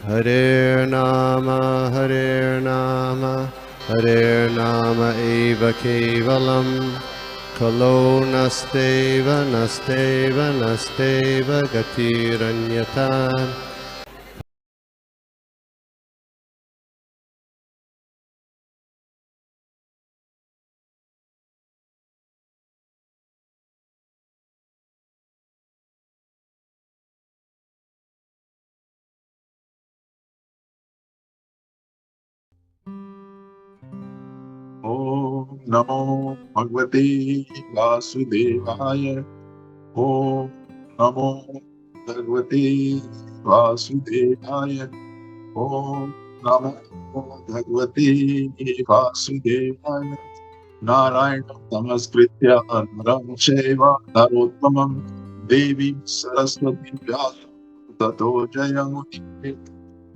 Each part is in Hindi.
Hare Nama, Hare Nama eva kevalam, Kalo nasteva, nasteva, nasteva gatiranyata. Om Namo Bhagavate Vasudevaya. Om Namo Bhagavate Vasudevaya. Om Namo Bhagavate Vasudevaya. Narayana Namaskritya Naram Chaiva Narottamam Devi Saraswati Vyasa Tato Jayamuni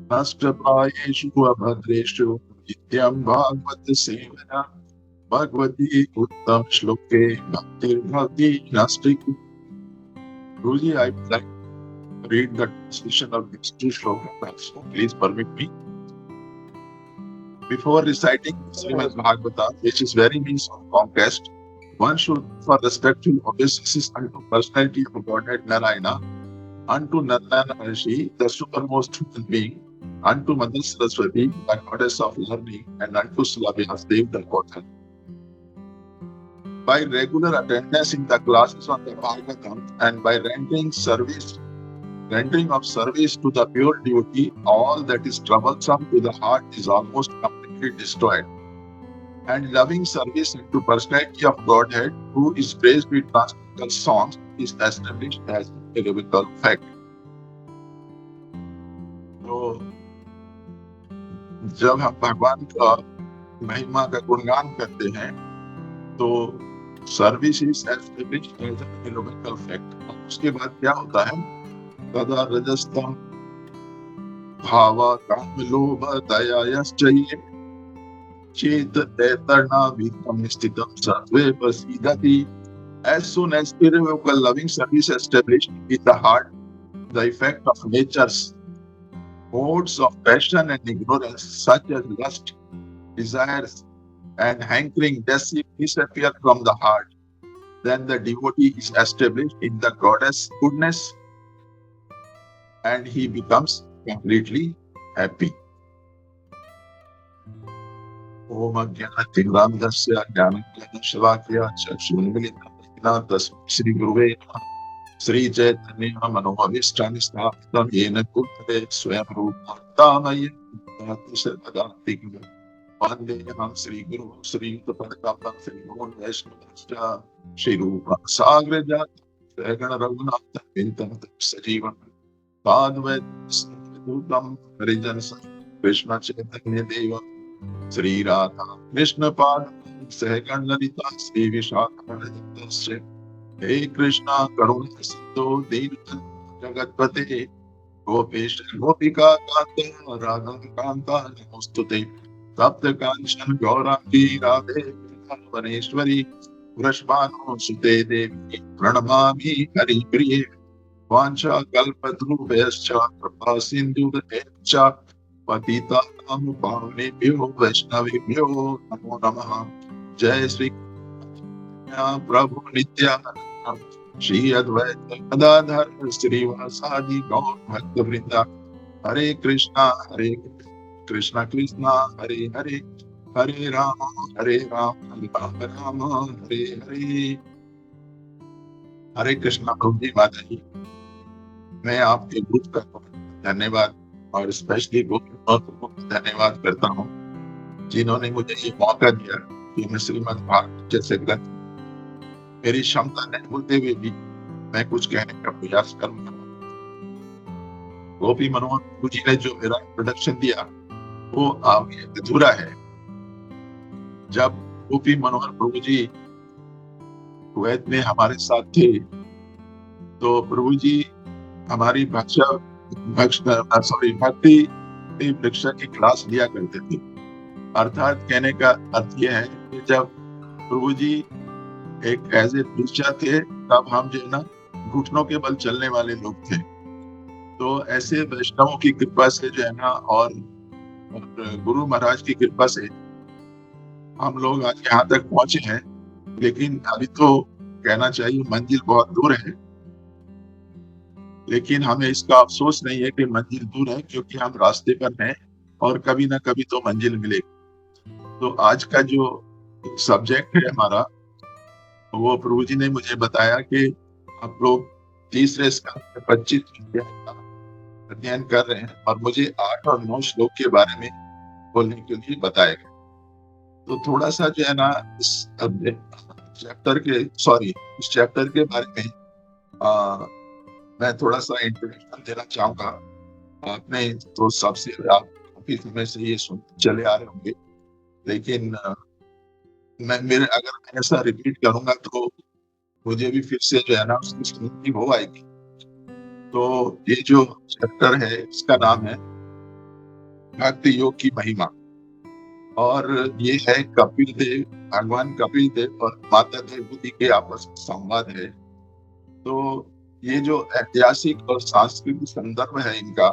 Nastapayeshu Abhadreshu Nityam Bhagavad Sevana Bhagavati Uttam Shloke Bhaktir Bhakti Nasti. Guruji, I would like to read the translation of these two shlokas, so please permit me. Before reciting Srimad Bhagavatam, which is very means of conquest, one should offer respectful obeisances unto personality of Godhead Narayana, unto Narayana Maharshi, the supermost human being, unto Mother Saraswati, the goddess of learning, and unto Vyasdev, the Godhead. By regular attendance in the classes on the Bhagavatam and by rendering of service to the pure devotee, all that is troublesome to the heart is almost completely destroyed. And loving service to personality of Godhead, who is praised with transcendental songs, is established as a biblical fact. तो जब हम भगवान का महिमा का गुणगान करते हैं, तो service is established as a biblical fact. उसके बाद क्या होता है? तदा रजस्तम भाव काम लोभ दया यश्चये चेत तैतरना वितम स्थितम सर्वे प्रसीदति. As soon as irrevocable loving service established in the heart, the effect of nature's modes of passion and ignorance, such as lust, desires, and hankering, disappear from the heart. Then the devotee is established in the goddess goodness, and he becomes completely happy. Om Jnanatigrandhasya Jnanakshalakhya Chakshunmilitam Tasmai Shri Guruve Namah. Sri Chaitanya Manoabhishtam Sthapitam Yena Bhutale Swayam Rupa Tamaya Sarvadatika Vandeham Sri Guru Sri Yuttapadakam Sri Mohan Vaishnavascha Shri Rupa Sagrajat Gana Raghunatha Vintam Sajivan Padvet Dutam Harijan Krishna Chaitanya Deva Sri Radha Krishna Pad Sahagana Lalita Sri Vishakha. Hey Krishna Karuna Sindhu Dīna Jagatpate Gopesh Gopika Kanta Radha Kanta Namostute Tapta Kanchan Gaurangi Radhe Vaneshwari Vrashvano Sute Devi Pranamami Hari Priye Vancha Kalpadrubhescha Prabha Sindhu Decha Patita Nam Pavnebhyo Vaishnavibhyo Namo Namaha. Jai Sri Prabhu Nityananda Shri Advaita Gadadhar Srivasadi Gaur Bhakta Vrinda. Hare Krishna Krishna Hare Hare Hare Rama Rama Rama Hare Hare. हरे कृष्णा. प्रभु जी, माता जी, मैं आपके ग्रुप का धन्यवाद और स्पेशली ग्रुप को धन्यवाद करता हूँ, जिन्होंने मुझे ये मौका दिया कि मैं श्रीमद् भागवत जैसे ग्रंथ मेरी क्षमता नहीं होते हुए भी मैं कुछ कहने का प्रयास करूंगा. गोपी मनोहर प्रभु जी ने जो मेरा इंट्रोडक्शन दिया वो आगे अधूरा है. जब गोपी मनोहर प्रभु जी कुवैत में हमारे साथ थे, तो प्रभु जी हमारी भक्ति वृक्षा की क्लास लिया करते थे. अर्थात कहने का अर्थ यह है कि जब प्रभु जी एक एज ए टीचर थे, तब हम जो है ना घुटनों के बल चलने वाले लोग थे. तो ऐसे वैष्णवों की कृपा से जो है ना, और गुरु महाराज की कृपा से हम लोग आज यहाँ तक पहुंचे हैं। लेकिन अभी तो कहना चाहिए मंजिल बहुत दूर है, लेकिन हमें इसका अफसोस नहीं है कि मंजिल दूर है, क्योंकि हम रास्ते पर हैं और कभी ना कभी तो मंजिल मिलेगी। तो आज का जो सब्जेक्ट है हमारा, वो प्रभु जी ने मुझे बताया कि आप लोग तीसरे स्कंद में 25 अध्याय का अध्ययन कर रहे हैं, और मुझे 8 और 9 श्लोक के बारे में बोलने के लिए बताया गया। तो थोड़ा सा जो है ना इस चैप्टर के बारे में मैं थोड़ा सा इंट्रोडक्शन देना चाहूंगा। आपने तो सबसे आप काफी समय से ये सुन चले आ रहे होंगे, लेकिन मैं ऐसा रिपीट करूंगा तो मुझे भी फिर से जो है ना उसकी स्मृति हो आएगी। तो ये जो चैप्टर है इसका नाम है भक्ति योग की महिमा, और ये है कपिल देव, भगवान कपिल देव और माता देवहूति के आपस में संवाद है। तो ये जो ऐतिहासिक और सांस्कृतिक संदर्भ है इनका,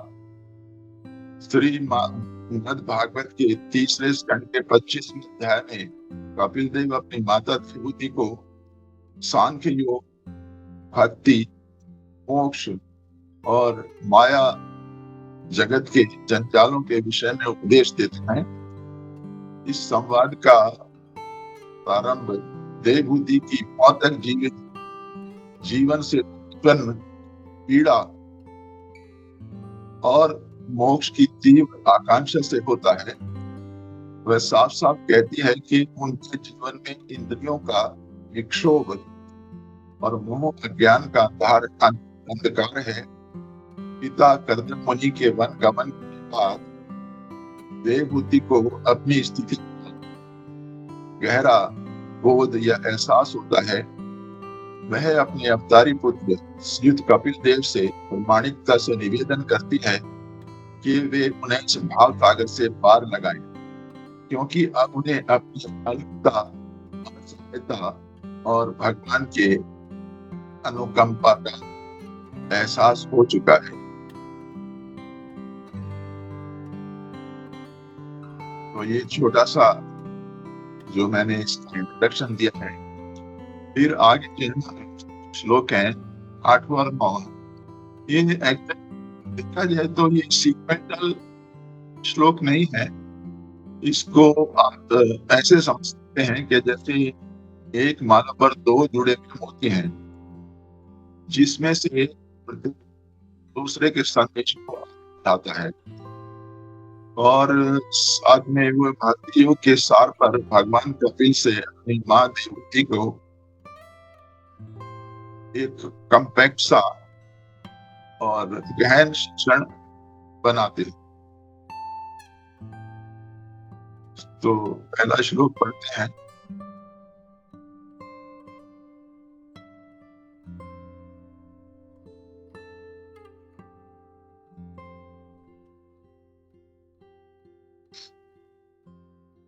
श्रीमद् भागवत के तीसरे स्कंद के 25वें अध्याय में कपिल देव अपनी माता देवहूति को सांख्य योग, भक्ति, मोक्ष और माया जगत के जंजालों के विषय में उपदेश देते हैं। इस संवाद का प्रारंभ देवहूति की मौतक जीवन से उत्पन्न पीड़ा और मोक्ष की तीव्र आकांक्षा से होता है। वह साफ साफ कहती है कि उनके जीवन में इंद्रियों का विक्षोभ और मोह अज्ञान का अंधकार है। पिता कर्दम मुनि के वन गमन के बाद देवहूति को अपनी स्थिति का गहरा बोध या एहसास होता है। वह अपने अवतारी पुत्र श्रीयुत कपिल देव से प्रामाणिकता से निवेदन करती है कि वे उन्हें इस भाव सागर से पार लगाएं, क्योंकि अब उन्हें अपनी अल्पता, असहायता और भगवान के अनुकंपा का एहसास हो चुका है। तो ये छोटा सा जो मैंने इसका इंट्रोडक्शन दिया है। फिर आगे जो श्लोक है 8 और 9, ये देखा जाए तो ये सीक्वेंटल श्लोक नहीं है। इसको आप ऐसे समझ सकते हैं कि जैसे एक माला पर 2 जुड़े हुए मोती हैं, जिसमें से दूसरे के संदेश को आता है, और साथ में वो भक्तियों के सार पर भगवान कपिल से अपनी माँ देवहूति को एक कम्पैक्ट सा और गहन शिक्षण बनाते हैं। तो पहला श्लोक पढ़ते हैं।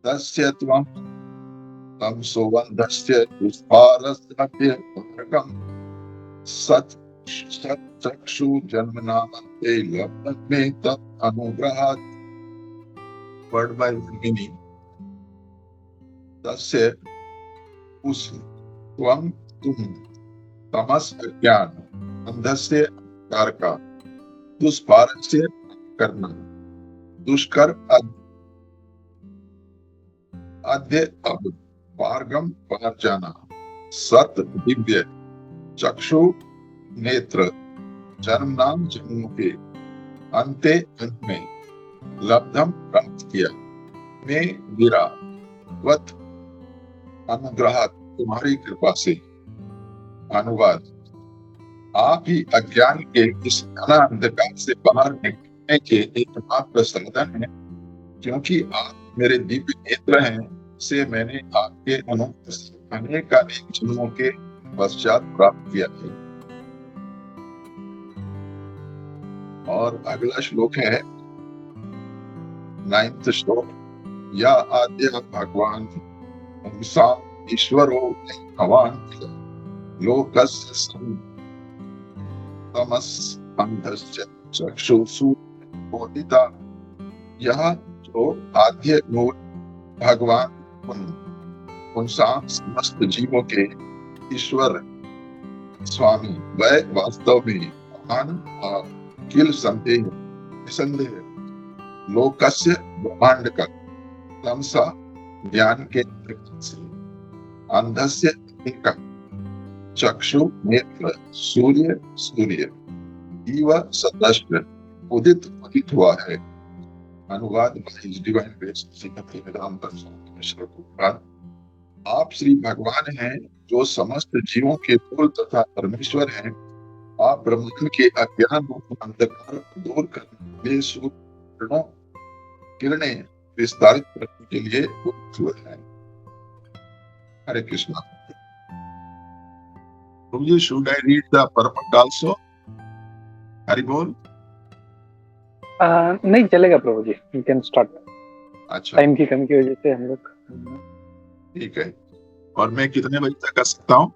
तस्य त्वं तं सुवन्धस्य पुष्पारस्मभ्य भारकं सत् चक्षु जन्मनामन्ते लब्धमे तत् अनुग्रहात्। Word by meaning. तस्य उस त्वं तुम, तमस अज्ञान, अंधस्य अंधकार का, दुष्पारस्य करना, दुष्कर अध्य अब, पारगम पार जाना, सत दिव्य, चक्षु नेत्र, जन्म नाम जन्म के, अंते अंत में, लब्धम प्राप्त किया, में गिरा, वत अनुग्रह तुम्हारी कृपा से। अनुवाद। आप ही अज्ञान के इस घना अंधकार से बाहर निकलने के एकमात्र साधन है, क्योंकि आप मेरे दिव्य नेत्र हैं से मैंने आपके अनेक जन्मों के पश्चात प्राप्त किया है। और अगला श्लोक है 9th श्लोक। या आद्य भगवान ईश्वरो भगवान लोकस्य तमस अंधस्य चक्षुषु बोधिता। यह जो आद्य मूल भगवान उन समस्त जीवों के ईश्वर स्वामी वह वास्तव में महान और किल संदेह निसंदेह लोकस्य ब्रह्मांड का तमसा ज्ञान के से अंधस्य का चक्षु नेत्र सूर्य सूर्य इव सदस्य उदित हुआ है। अनुवाद डिवाइन ग्रेस श्रीमती वेदांत स्वामी मिश्र गुप्ता। आप श्री भगवान हैं जो समस्त जीवों के मूल तथा परमेश्वर हैं। आप ब्रह्मांड के अज्ञान रूप अंधकार को दूर करने के लिए सूर्य किरणें विस्तारित करने के लिए उदित हुए हैं। हरे Krishna. Should I read the purport also? Hari बोल। नहीं चलेगा प्रभु जी, यू कैन स्टार्ट। अच्छा, टाइम की कमी की वजह से हम लोग। ठीक है। और मैं कितने बजे तक कर सकता हूँ?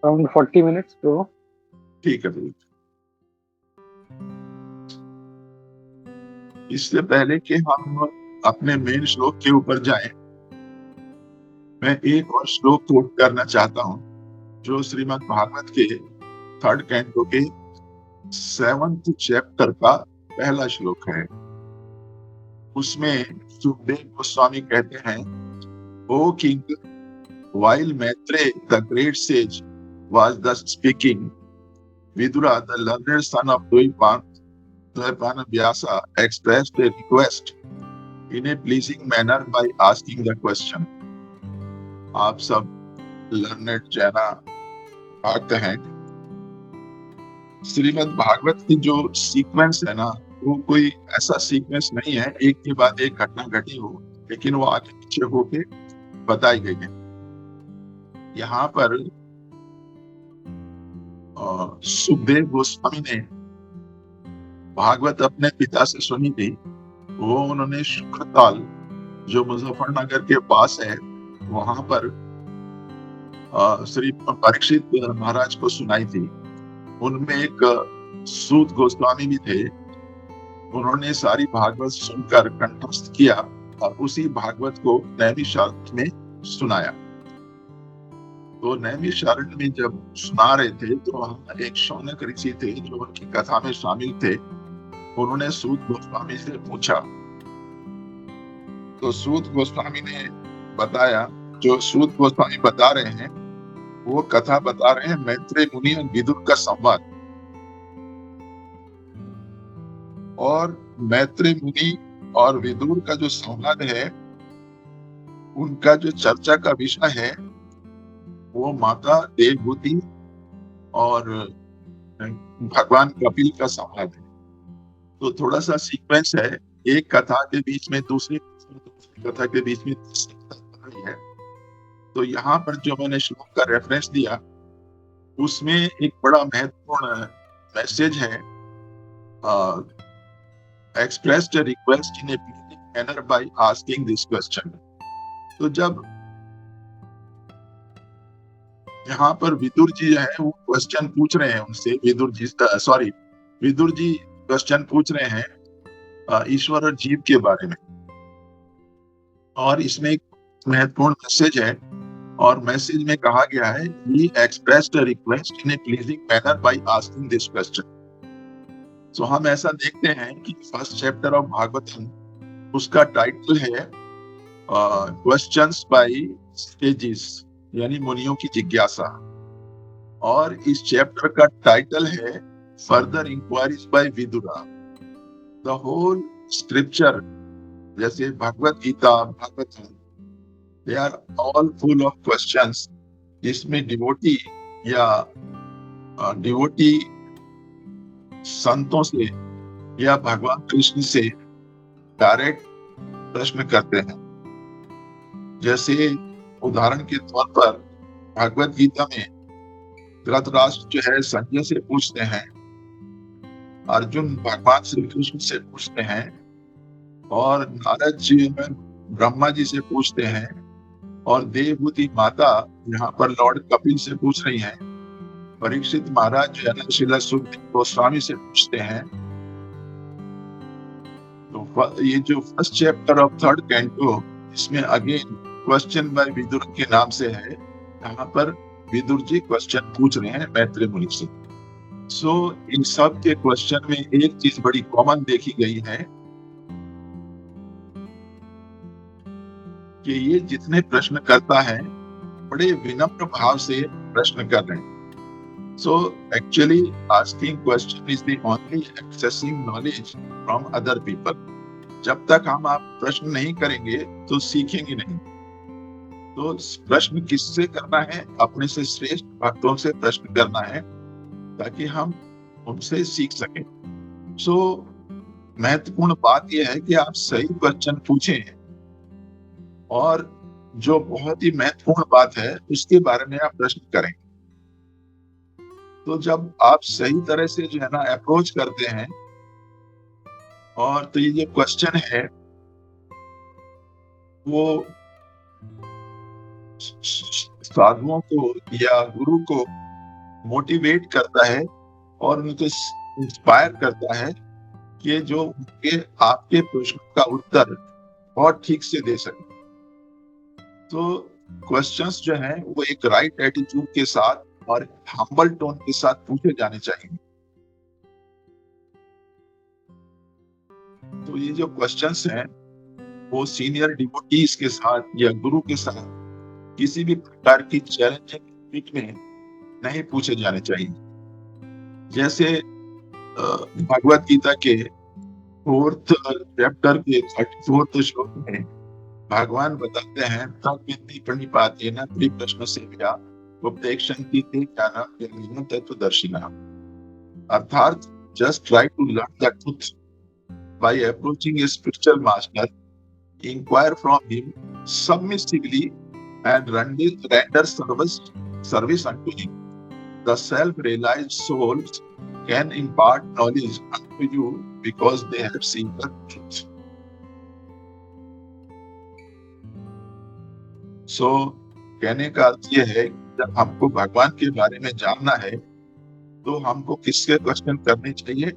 अराउंड 40 मिनट्स प्रभु। ठीक है प्रभु। इससे पहले कि हम अपने मेन श्लोक के ऊपर जाएं, मैं एक और श्लोक कोट करना चाहता हूँ जो श्रीमद् भागवत के 3rd कैंटो के 7th चैप्टर का पहला श्लोक है। उसमें सुखदेव गोस्वामी कहते हैं, O king, while Maitreya the great sage was thus speaking, Vidura the learned son of Dvaipana Vyasa expressed a request in a pleasing manner by asking the question। आप सब लर्नेड जैना भक्त हैं। श्रीमद् भागवत की जो सीक्वेंस है ना, वो कोई ऐसा सीक्वेंस नहीं है एक के बाद एक घटना घटी हो, लेकिन वो आगे पीछे होके बताई गई है। यहाँ पर सुखदेव गोस्वामी ने भागवत अपने पिता से सुनी थी। वो उन्होंने शुक्रताल जो मुजफ्फरनगर के पास है वहां पर श्री परीक्षित महाराज को सुनाई थी। उनमें एक सूत गोस्वामी भी थे। उन्होंने सारी भागवत सुनकर कंठस्थ किया और उसी भागवत को नैमिषारण्य में सुनाया। तो नैमिषारण्य में जब सुना रहे थे तो वहां एक शौनक ऋषि थे जो उनकी कथा में शामिल थे। उन्होंने सूत गोस्वामी से पूछा, तो सूत गोस्वामी ने बताया, जो सूत गोस्वामी बता रहे हैं वो कथा बता रहे हैं मैत्रेय मुनि और विदुर का संवाद। और मैत्रेय मुनि और विदुर का जो संवाद है, उनका जो चर्चा का विषय है वो माता देवहूति और भगवान कपिल का संवाद है। तो थोड़ा सा सीक्वेंस है, एक कथा के बीच में दूसरी कथा के बीच में है। तो यहाँ पर जो मैंने श्लोक का रेफरेंस दिया उसमें एक बड़ा महत्वपूर्ण मैसेज है, expressed request in A pleasing manner by asking this question. तो जब यहाँ पर विदुर जी है वो क्वेश्चन पूछ रहे हैं उनसे, विदुर जी क्वेश्चन पूछ रहे हैं ईश्वर और जीव के बारे में। और इसमें एक महत्वपूर्ण मैसेज है, और मैसेज में कहा गया है, he expressed a request in a pleasing manner by asking this question। So हम ऐसा देखते हैं कि फर्स्ट चैप्टर ऑफ भागवतम, उसका टाइटल है क्वेश्चंस बाय सेजेस, यानी मुनियों की जिज्ञासा। और इस चैप्टर का टाइटल है further inquiries by Vidura. The whole scripture, जैसे Bhagavad Gita, Bhagavatam, they are all full of questions, जिसमें डिवोटी संतों से या भगवान कृष्ण से डायरेक्ट प्रश्न करते हैं। जैसे उदाहरण के तौर पर भगवत गीता में धृतराष्ट्र जो है संजय से पूछते हैं, अर्जुन भगवान श्री कृष्ण से पूछते हैं, और नारद जी ब्रह्मा जी से पूछते हैं, और देवहूति माता यहाँ पर लॉर्ड कपिल से पूछ रही हैं, परीक्षित महाराज जो है ना श्रील सुखदेव गोस्वामी से पूछते हैं, तो ये जो first chapter of third canto, इसमें अगेन क्वेश्चन बाय विदुर के नाम से है। यहाँ पर विदुर जी क्वेश्चन पूछ रहे हैं मैत्रेय मुनि से। सो इन सब के क्वेश्चन में एक चीज बड़ी कॉमन देखी गई है कि ये जितने प्रश्न करता है बड़े विनम्र भाव से प्रश्न कर रहे हैं। So actually asking question is the only accessing knowledge from other people. जब तक हम आप प्रश्न नहीं करेंगे तो सीखेंगे नहीं। तो प्रश्न किससे करना है? अपने से श्रेष्ठ भक्तों से प्रश्न करना है ताकि हम उनसे सीख सकें। So महत्वपूर्ण बात यह है कि आप सही क्वेश्चन पूछें, और जो बहुत ही महत्वपूर्ण बात है उसके बारे में आप प्रश्न करें। तो जब आप सही तरह से जो है ना अप्रोच करते हैं, और तो ये जो क्वेश्चन है वो साधुओं को या गुरु को मोटिवेट करता है और उनको इंस्पायर करता है कि जो उनके आपके प्रश्न का उत्तर बहुत ठीक से दे सके। तो क्वेश्चंस जो हैं वो एक राइट एटीट्यूड के साथ और हम्बल टोन के साथ पूछे जाने चाहिए। तो ये जो क्वेश्चंस हैं वो सीनियर डिवोटीज के साथ या गुरु के साथ किसी भी प्रकार की चैलेंजिंग मीट में नहीं पूछे जाने चाहिए। जैसे भगवत गीता के 4th चैप्टर के 34th श्लोक में भगवान बताते हैं, तद विद्धि प्रणिपातेन त्रिप्रश्नसेव्या उपदेक्षन्ति ज्ञानं तत्त्वदर्शिनः। अर्थात just try to learn the truth by approaching a spiritual master, inquire from him submissively and render service unto him. The self-realized souls can impart knowledge unto you because they have seen the truth. So कहने का अर्थ यह है, जब हमको भगवान के बारे में जानना है तो हमको किसके क्वेश्चन करने चाहिए?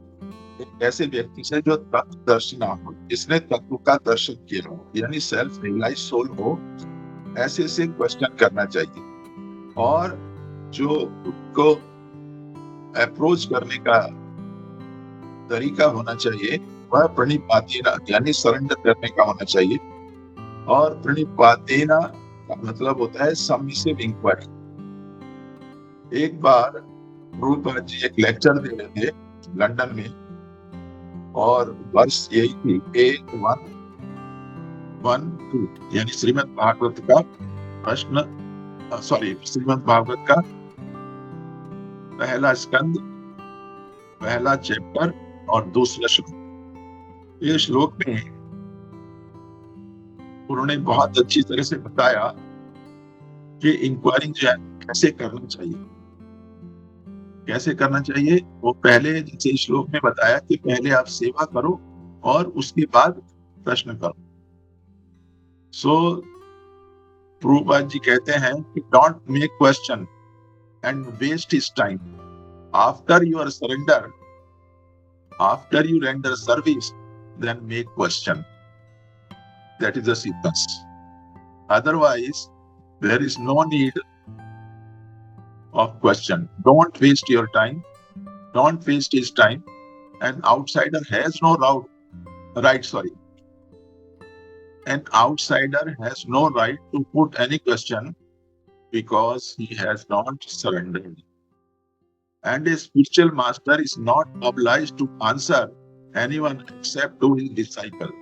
एक ऐसे व्यक्ति से जो तत्वदर्शी ना हो, जिसने तत्व का दर्शन किया हो, यानी सेल्फ रियलाइज सोल हो, ऐसे से क्वेश्चन करना चाहिए। और जो उसको अप्रोच करने का तरीका होना चाहिए वह प्रणिपातेन यानी सरेंडर करने का होना चाहिए। और प्रणिपातेन का मतलब होता है सबमिसिव इंक्वायरी। एक बार प्रभुपाद जी एक लेक्चर दे रहे थे लंदन में, और वर्ष यही थी 8:1-1-2 यानी श्रीमद् भागवत का पहला स्कंद, पहला चैप्टर और दूसरा श्लोक। ये श्लोक में उन्होंने बहुत अच्छी तरह से बताया कि इंक्वायरिंग जो है कैसे करना चाहिए। कैसे करना चाहिए? वो पहले जैसे श्लोक में बताया कि पहले आप सेवा करो और उसके बाद प्रश्न करो। सो प्रभुपाद जी कहते हैं कि don't make question and waste his time. After your surrender, after you render service, then make question. That is the sequence. Otherwise, there is no need of question. Don't waste your time. Don't waste his time. An outsider has no right. An outsider has no right to put any question because he has not surrendered. And a spiritual master is not obliged to answer anyone except to his disciple.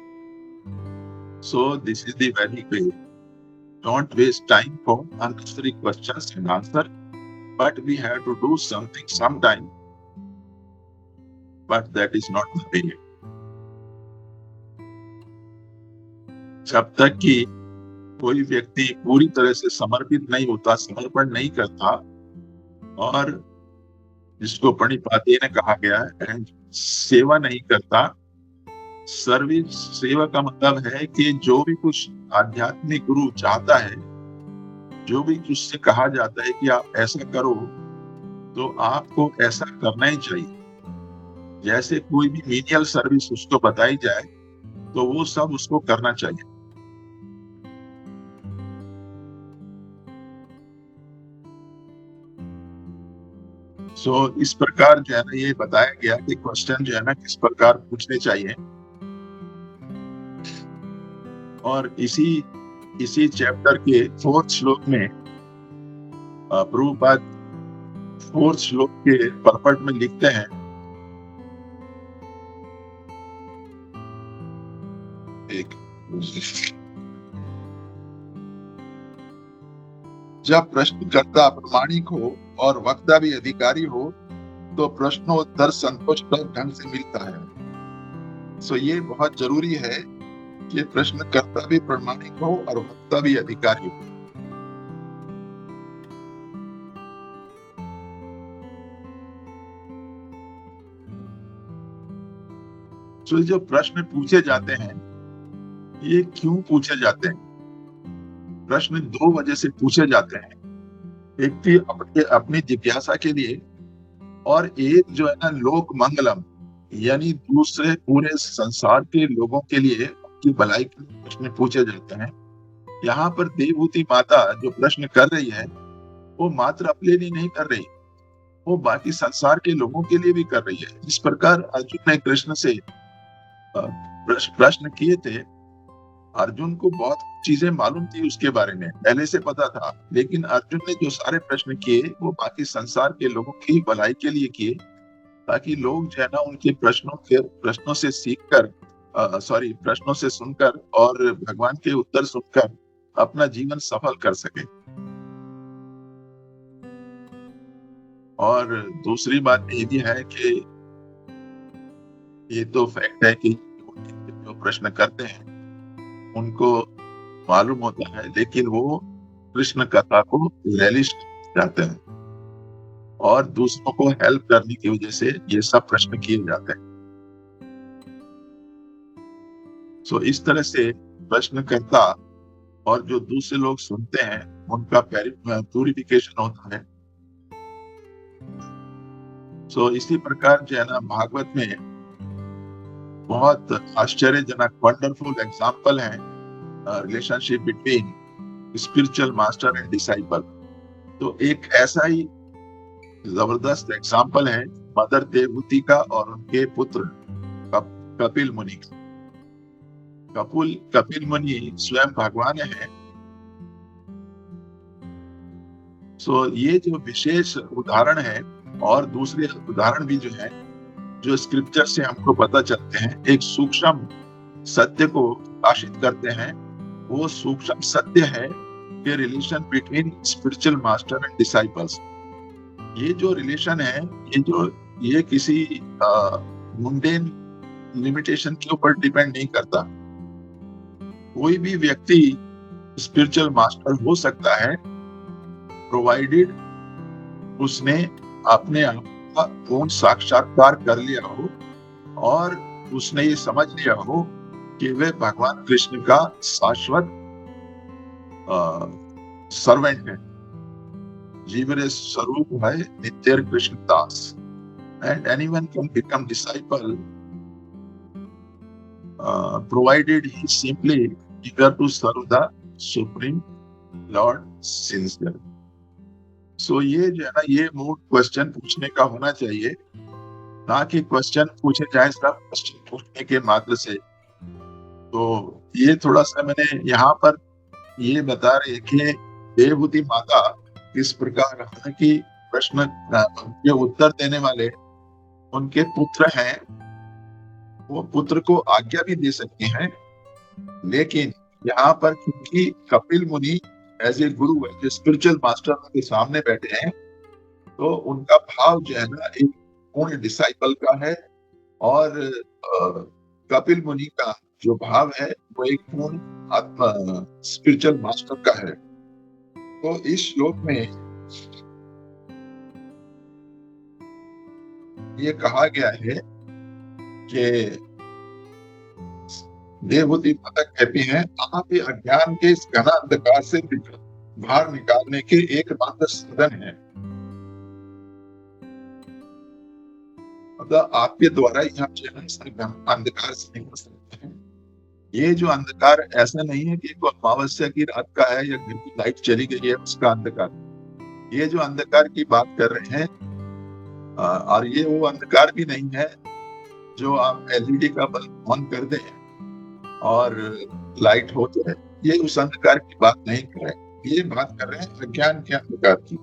So this is the very way. Don't waste time for unnecessary questions and answers. But we have to do something sometime. But that is not the way. जब तक कि कोई व्यक्ति पूरी तरह से समर्पित नहीं होता, समर्पण नहीं करता, और जिसको प्रणिपातेन कहा गया है, सेवा नहीं करता। सर्विस सेवा का मतलब है कि जो भी कुछ आध्यात्मिक गुरु चाहता है, जो भी उससे कहा जाता है कि आप ऐसा करो, तो आपको ऐसा करना ही चाहिए। जैसे कोई भी मीनियल सर्विस उसको बताई जाए तो वो सब उसको करना चाहिए। इस प्रकार जो है ना ये बताया गया कि क्वेश्चन जो है ना किस प्रकार पूछने चाहिए। और इसी चैप्टर के 4th श्लोक में प्रभुपाद 4th श्लोक के परपट में लिखते हैं, जब प्रश्नकर्ता प्रामाणिक हो और वक्ता भी अधिकारी हो तो प्रश्नोत्तर संतोषजनक ढंग से मिलता है। ये बहुत जरूरी है कि प्रश्नकर्ता भी प्रामाणिक हो और वक्ता भी अधिकारी हो। जो प्रश्न पूछे जाते हैं ये क्यों पूछे जाते हैं? प्रश्न 2 वजह से पूछे जाते हैं। एक थी अपनी जिज्ञासा के लिए, और एक जो है ना लोक मंगलम, यानी दूसरे पूरे संसार के लोगों के लिए उनकी भलाई के लिए प्रश्न पूछे जाते हैं। यहाँ पर देवहूति माता जो प्रश्न कर रही है वो मात्र अपने लिए नहीं कर रही, वो बाकी संसार के लोगों के लिए भी कर रही है। इस प्रकार अर्जुन ने कृष्ण से प्रश्न किए थे। अर्जुन को बहुत चीजें मालूम थी उसके बारे में, पहले से पता था, लेकिन अर्जुन ने जो सारे प्रश्न किए वो बाकी संसार के लोगों की भलाई के लिए किए, ताकि लोग जो है ना उनके प्रश्नों से सीखकर प्रश्नों से सुनकर और भगवान के उत्तर सुनकर अपना जीवन सफल कर सके। और दूसरी बात ये भी है कि ये तो फैक्ट है कि जो प्रश्न करते हैं उनको मालूम होता है, लेकिन वो कृष्ण कथा को रियलिस्ट जाते हैं और दूसरों को हेल्प करने की वजह से ये सब प्रश्न किए जाते हैं। इस तरह से प्रश्नकर्ता और जो दूसरे लोग सुनते हैं उनका प्यूरिफिकेशन होता है। इसी प्रकार जो है ना भागवत में बहुत आश्चर्यजनक वंडरफुल एग्जाम्पल है relationship between spiritual master and disciple. तो एक ऐसा ही जबरदस्त एग्जाम्पल है मदर देवहूति का और उनके पुत्र कपिल मुनि का। कपिल मुनि स्वयं भगवान है। ये जो विशेष उदाहरण है, और दूसरे उदाहरण भी जो है जो स्क्रिप्चर से हमको पता चलते हैं, एक सूक्ष्म सत्य को प्रकाशित करते हैं। वो सूक्ष्म सत्य है कि relation between spiritual master and disciples. ये जो रिलेशन है ये किसी मुंडेन लिमिटेशन के ऊपर डिपेंड नहीं करता। कोई भी व्यक्ति स्पिरिचुअल मास्टर हो सकता है, प्रोवाइडेड उसने अपने आप का पूर्ण साक्षात्कार कर लिया हो और उसने ये समझ लिया हो कि वे भगवान कृष्ण का शाश्वत सर्वेंट है, जीवन स्वरूप है, नित्य कृष्ण दास। And anyone can become disciple provided he simply eager to serve the supreme lord sincerely। ये जो है ना ये मूड क्वेश्चन पूछने का होना चाहिए, ना कि क्वेश्चन पूछे जाए सब क्वेश्चन पूछने के मात्र से। तो ये थोड़ा सा मैंने यहाँ पर ये बता रहे कि देवहूति माता किस प्रकार कि प्रश्न के उत्तर देने वाले उनके पुत्र हैं। वो पुत्र को आज्ञा भी दे सकते हैं, लेकिन यहाँ पर क्योंकि कपिल मुनि एज ए गुरु है, जो स्पिरिचुअल मास्टर के सामने बैठे हैं, तो उनका भाव जो है ना एक पूर्ण डिसाइपल का है, और कपिल मुनि का जो भाव है वो एक पूर्ण स्पिरिचुअल मास्टर का है। तो इस श्लोक में ये कहा गया है कि देवहूति माता कहती हैं, आप ये अज्ञान के इस घना अंधकार से बाहर निकालने के एकमात्र साधन है। मतलब आपके द्वारा ही हम जो है इस अंधकार से निकल सकते हैं। ये जो अंधकार ऐसा नहीं है कि वो अमावस्या की रात का है या घर की लाइट चली गई है उसका अंधकार। ये जो अंधकार की बात कर रहे हैं और ये वो अंधकार भी नहीं है जो आप एलईडी का बल्ब ऑन कर दें और लाइट हो जाए। ये उस अंधकार की बात नहीं कर रहे हैं, ये बात कर रहे हैं अज्ञान के अंधकार की।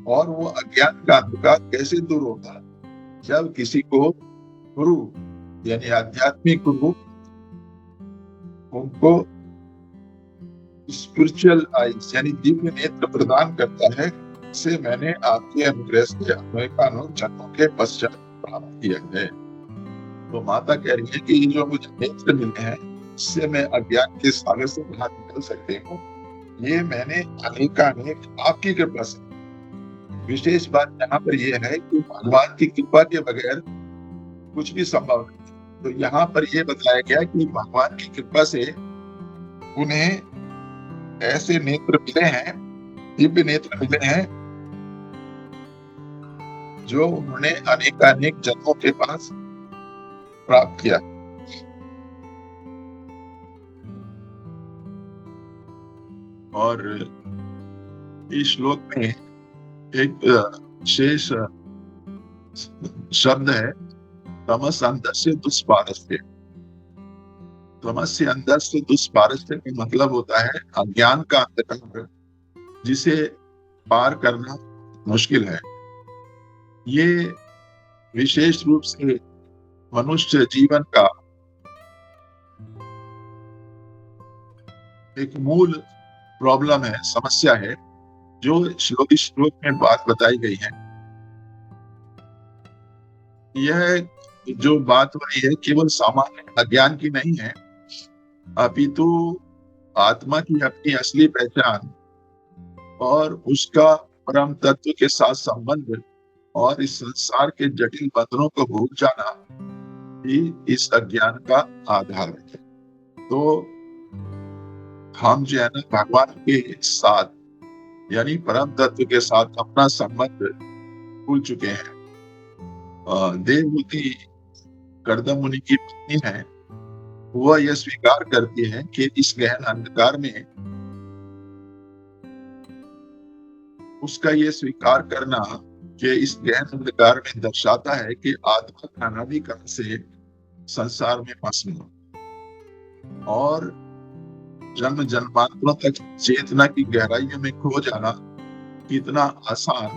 और वो अज्ञान का अंधकार कैसे दूर होता है? जब किसी को गुरु यानी आध्यात्मिक गुरु उनको स्पिरिचुअल आइज यानी दिव्य नेत्र प्रदान करता है, से मैंने आपके अनुग्रह से अनेकानों जन्मों के पश्चात प्राप्त किया है। तो माता कह रही है कि ये जो मुझे नेत्र मिले हैं इससे मैं अज्ञान के सागर से बाहर निकल सकती हूँ। ये मैंने अनेकानेक आपकी कृपा से। विशेष बात यहाँ पर यह है कि भगवान की कृपा के बगैर कुछ भी संभव नहीं। तो यहाँ पर यह बताया गया कि भगवान की कृपा से उन्हें ऐसे नेत्र मिले हैं, दिव्य नेत्र मिले हैं जो उन्होंने अनेकानेक जन्मों के पास प्राप्त किया। और इस श्लोक में एक विशेष शब्द है तमस अंदर से दुष्पारस्य। तमस से अंदर से दुष्पारस्य का मतलब होता है अज्ञान का अंधकार जिसे पार करना मुश्किल है। ये विशेष रूप से मनुष्य जीवन का एक मूल प्रॉब्लम है, समस्या है, जो श्लोक में बात बताई गई है। यह जो बात हो रही है केवल सामान्य अज्ञान की नहीं है, अपितु आत्मा की अपनी असली पहचान और उसका परम तत्व के साथ संबंध और इस संसार के जटिल बंधनों को भूल जाना ही इस अज्ञान का आधार है। तो हम जो है ना भगवान के साथ यानी परम तत्व के साथ अपना संबंध भूल चुके हैं। देवहूति कर्दम मुनि की पत्नी है, वह यह स्वीकार करती है कि इस गहन अंधकार में उसका ये स्वीकार करना कि इस गहन अंधकार में दर्शाता है कि आत्मा अनादिकाल से संसार में फंसी और जन्म जन्मांतरों तक चेतना की गहराइयों में खो जाना कितना आसान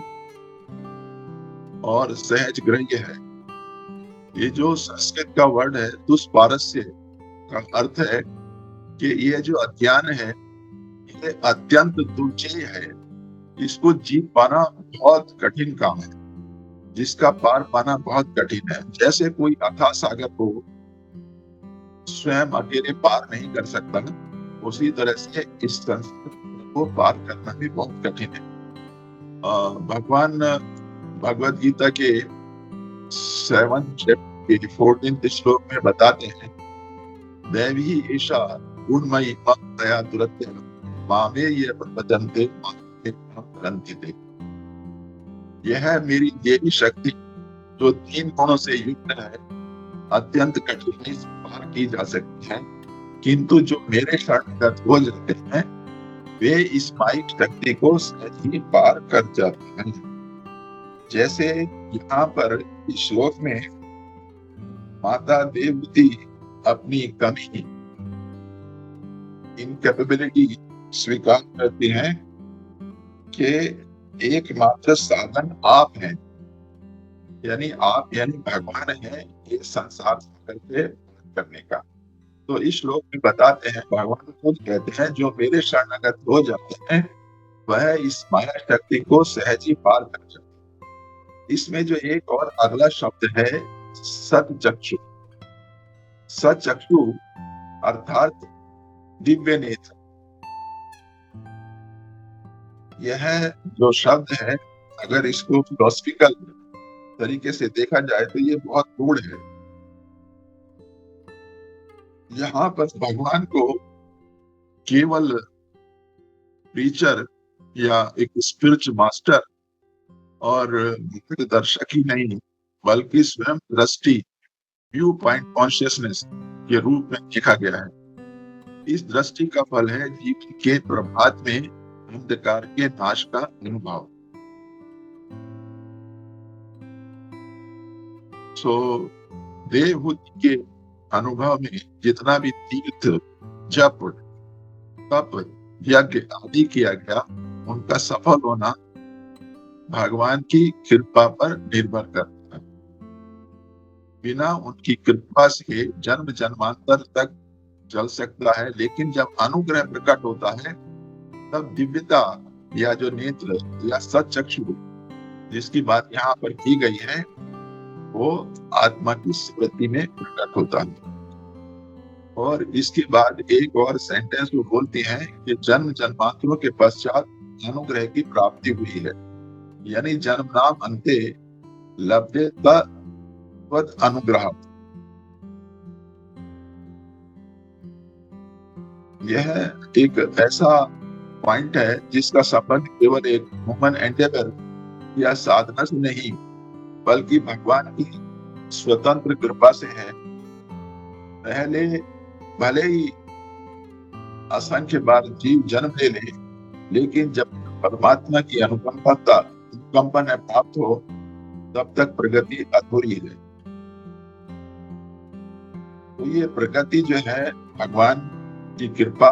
और सहज ग्रह्य है। ये जो संस्कृत का वर्ड है दुष्पारस्य का अर्थ है कि ये जो अज्ञान है ये अत्यंत दुर्जेय है, इसको जीत पाना बहुत कठिन काम है, जिसका पार पाना बहुत कठिन है। जैसे कोई अथाह सागर को स्वयं अकेले पार नहीं कर सकता, उसी तरह से इस संस्कृत को पार करना भी बहुत कठिन है। भगवान भगवद गीता के 7th chapter के 14th श्लोक में बताते हैं दैवी ईशा गुणमयी ममतया दुरत्य मामे ये प्रपंचन्ते मामे। यह मेरी देवी शक्ति जो 3 गुणों से युक्त है, अत्यंत कठिनाई से पार की जा सकती है, किंतु जो मेरे शरणगत हो जाते हैं वे इस माइक शक्ति को सहज ही पार कर जाते हैं। जैसे यहाँ पर इस श्लोक में माता देवहूति अपनी कमी इनकैपेबिलिटी स्वीकार करती हैं कि एकमात्र साधन आप हैं, यानी आप यानी भगवान है ये संसार करके करने का। तो इस श्लोक में बताते हैं भगवान खुद कहते हैं जो मेरे शरणागत हो जाते हैं वह इस माया शक्ति को सहज ही पार कर जाते हैं। इसमें जो एक और अगला शब्द है सतचक्षु। सचक्षु अर्थात दिव्य नेत्र। यह जो शब्द है अगर इसको फिलोसफिकल तरीके से देखा जाए तो ये बहुत गूढ़ है। यहाँ पर भगवान को केवल प्रीचर या एक स्पिरिचुअल मास्टर और मार्गदर्शक ही नहीं बल्कि स्वयं दृष्टि, व्यू पॉइंट कॉन्शियसनेस के रूप में देखा गया है। इस दृष्टि का फल है जीवन के प्रभात में अंधकार के नाश का अनुभव। देवहूति के अनुभव में जितना भी तीर्थ, जप, तप, यज्ञ आदि किया गया, उनका सफल होना भगवान की कृपा पर निर्भर करता है। बिना उनकी कृपा से जन्म जन्मांतर तक चल सकता है, लेकिन जब अनुग्रह प्रकट होता है तब दिव्यता या जो नेत्र या सच्चक्षु जिसकी बात यहाँ पर की गई है, वो आत्मा की स्मृति में प्रकट होता है। और इसके बाद एक और सेंटेंस वो बोलती हैं कि जन्म जन्मांतरों के पश्चात अनुग्रह की प्राप्ति हुई है, यानी जन्म नाम अंते लभ्यता अनुग्रह। यह एक ऐसा पॉइंट है जिसका संबंध केवल एक ह्यूमन एंडेवर या साधना से नहीं, बल्कि भगवान की स्वतंत्र कृपा से है। पहले भले ही असंख्य बार जीव जन्म ले ले, लेकिन जब परमात्मा की अनुकंपन प्राप्त हो, तब तक प्रगति अधूरी है। तो ये प्रगति जो है भगवान की कृपा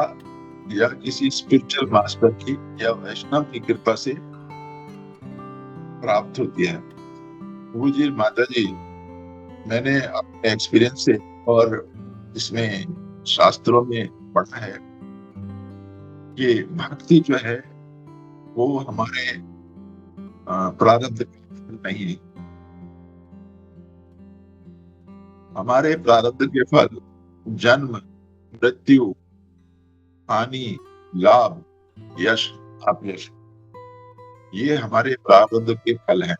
या किसी स्पिरिचुअल मास्टर की या वैष्णव की कृपा से प्राप्त होती है। वो जी माता जी, मैंने अपने एक्सपीरियंस से और इसमें शास्त्रों में पढ़ा है कि भक्ति जो है वो हमारे प्रारब्ध नहीं है। हमारे प्रारब्ध के फल जन्म, मृत्यु, हानि, लाभ, यश, अपयश, ये हमारे प्रारब्ध के फल हैं।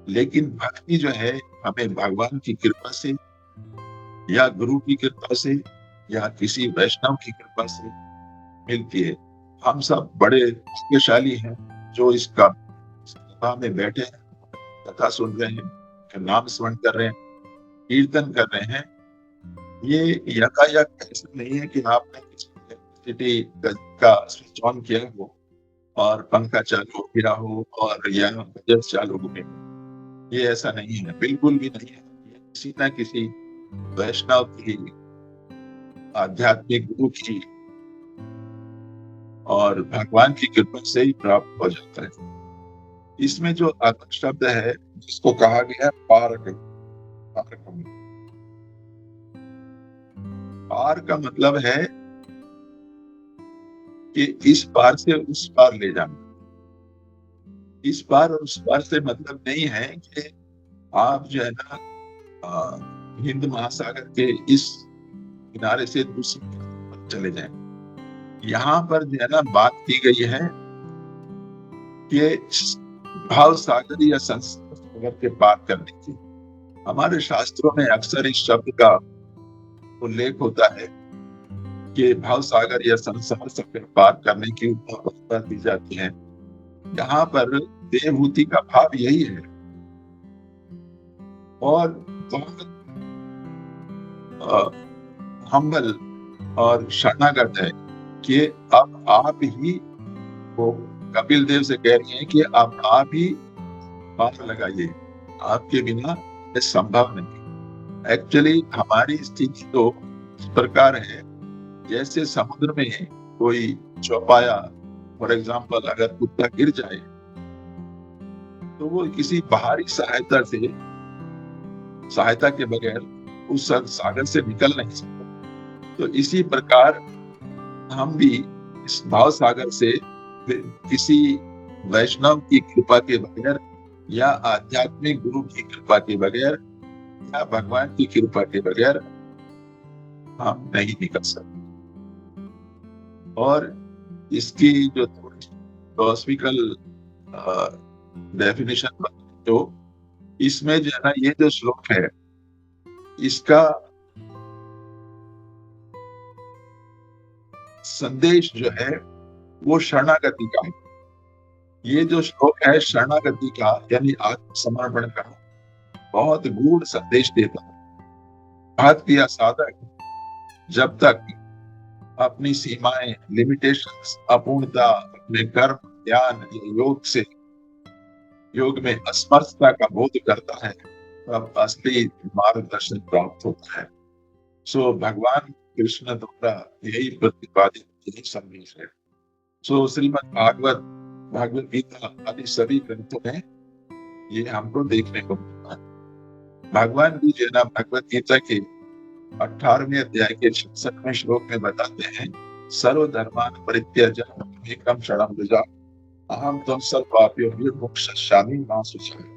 लेकिन भक्ति जो है हमें भगवान की कृपा से या गुरु की कृपा से या किसी वैष्णव की कृपा से मिलती है। हम सब बड़े भाग्यशाली हैं जो इस सभा में बैठे हैं, कथा सुन रहे हैं, नाम स्मरण कर रहे हैं, कीर्तन कर रहे हैं। ये यकायक ऐसा नहीं है कि आपने किसी इलेक्ट्रिसिटी का स्विच ऑन किया हो और पंखा चालू हो गया हो और या बजट चालू हो गया। ये ऐसा नहीं है, बिल्कुल भी नहीं है। ये किसी ना किसी वैष्णव की, आध्यात्मिक गुरु की और भगवान की कृपा से ही प्राप्त हो जाता है। इसमें जो अर्थक शब्द है जिसको कहा गया पारक, पार का मतलब है कि इस पार से उस पार ले जाना। इस पार और उस पार से मतलब नहीं है कि आप जो है ना हिंद महासागर के इस किनारे से दूसरे किनारे चले जाएं। यहाँ पर जो है ना बात की गई है कि भाव सागर या संसार सागर के पार करने की। हमारे शास्त्रों में अक्सर इस शब्द का उल्लेख होता है कि भाव सागर या संसार सागर पार करने की उपमा दी जाती है। यहाँ पर देवहूति का भाव यही है और बहुत हम्बल और शरणागत है कि अब आप ही, वो कपिल देव से कह रही हैं कि आप ही पार लगाइए, आपके बिना ये संभव नहीं। एक्चुअली हमारी स्थिति तो इस प्रकार है जैसे समुद्र में कोई चौपाया, फॉर एग्जाम्पल अगर कुत्ता गिर जाए तो वो किसी बाहरी सहायता के बगैर उस सागर से निकल नहीं सकता। तो इसी प्रकार हम भी इस भाव सागर से किसी वैष्णव की कृपा के बगैर या आध्यात्मिक गुरु की कृपा के बगैर या भगवान की कृपा के बगैर हम नहीं निकल सकते। और इसकी जो फिलोसॉफिकल डेफिनेशन जो इसमें जो है ना, ये जो श्लोक है इसका संदेश जो है वो शरणागति का है। ये जो श्लोक है शरणागति का यानी आत्मसमर्पण का, बहुत गूढ़ संदेश देता है। भक्त या साधक जब तक अपनी सीमाएं, लिमिटेशंस, अपूर्णता, अपने कर्म, ज्ञान या योग में असमर्थता का बोध करता है, तब असली मार्गदर्शन प्राप्त होता है। सो भगवान कृष्ण द्वारा यही प्रतिपादित, यही संदेश है। सो श्रीमद् भागवत, भगवद गीता आदि सभी ग्रंथों में ये हमको देखने को मिलता है। भगवान भी जो है ना भगवद गीता के 18वें अध्याय के 66वें श्लोक में बताते हैं, सर्वधर्मान् परित्यज्य एकं शरणं व्रज अहं त्वं सर्वपापेभ्यो विमुक्ष्यसि मा शुचः।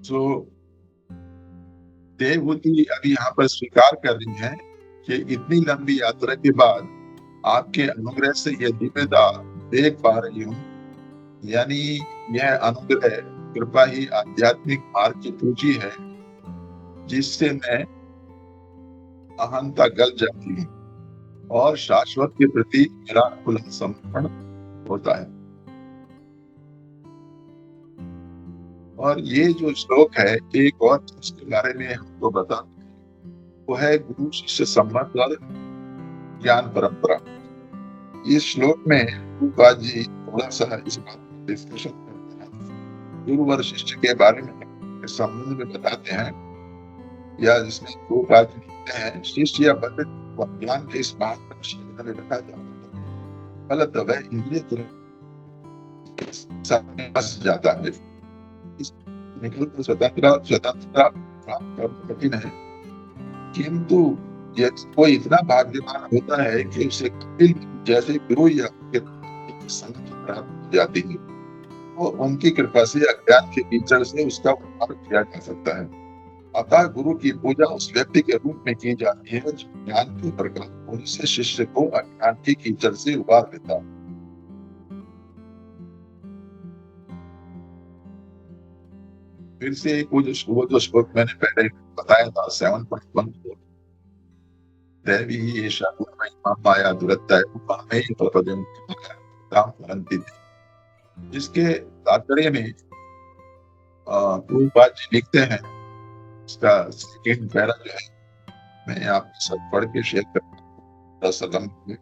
तो देवहूति अभी यहाँ पर स्वीकार कर रही है कि इतनी लंबी यात्रा के बाद आपके अनुग्रह से यह दिव्यता देख पा रही हूँ, यानी यह अनुग्रह कृपा ही आध्यात्मिक मार्ग की पूंजी है जिससे मैं अहंता गल जाती हूँ और शाश्वत के प्रति मेरा खुला समर्पण होता है। और ये जो श्लोक है, एक और इसके बारे में हमको बता, वो है गुरु शिष्य संबंध और ज्ञान परंपरा। इस श्लोक में प्रभुपाद जी थोड़ा सा इस बात पर डिस्कशन करते हैं। गुरु और शिष्य के बारे में संबंध में बताते हैं, या जिसमें प्रभुपाद जी लिखते हैं, शिष्य या बंधु ज्ञान के इस बात पर शिक्षा में रखा जाता है, गलत वह इंद्रिय फंस जाता है। निकल स्वतंत्रता प्राप्त करना कठिन है, किंतु कोई इतना भाग्यवान होता है कि उसे कपिल जैसे गुरु या संगति प्राप्त हो जाती है, तो उनकी कृपा से अज्ञान के कीचड़ से उसका उद्धार किया जा सकता है। अतः गुरु की पूजा उस व्यक्ति के रूप में की जाती है जो ज्ञान के प्रकाश होने से शिष्य को अज्ञान के कीचड़ से उबार देता है। फिर से वो जो श्लोक मैंने पहले बताया था 7.1, दैवी एषा गुणमयी माया दुरत्तय उपमेय प्रपदं तां परन्ति, जिसके तात्पर्य में प्रभुपाद जी लिखते हैं, इसका सेकंड पैरा जो है मैं आपके साथ पढ़ के शेयर करता हूँ।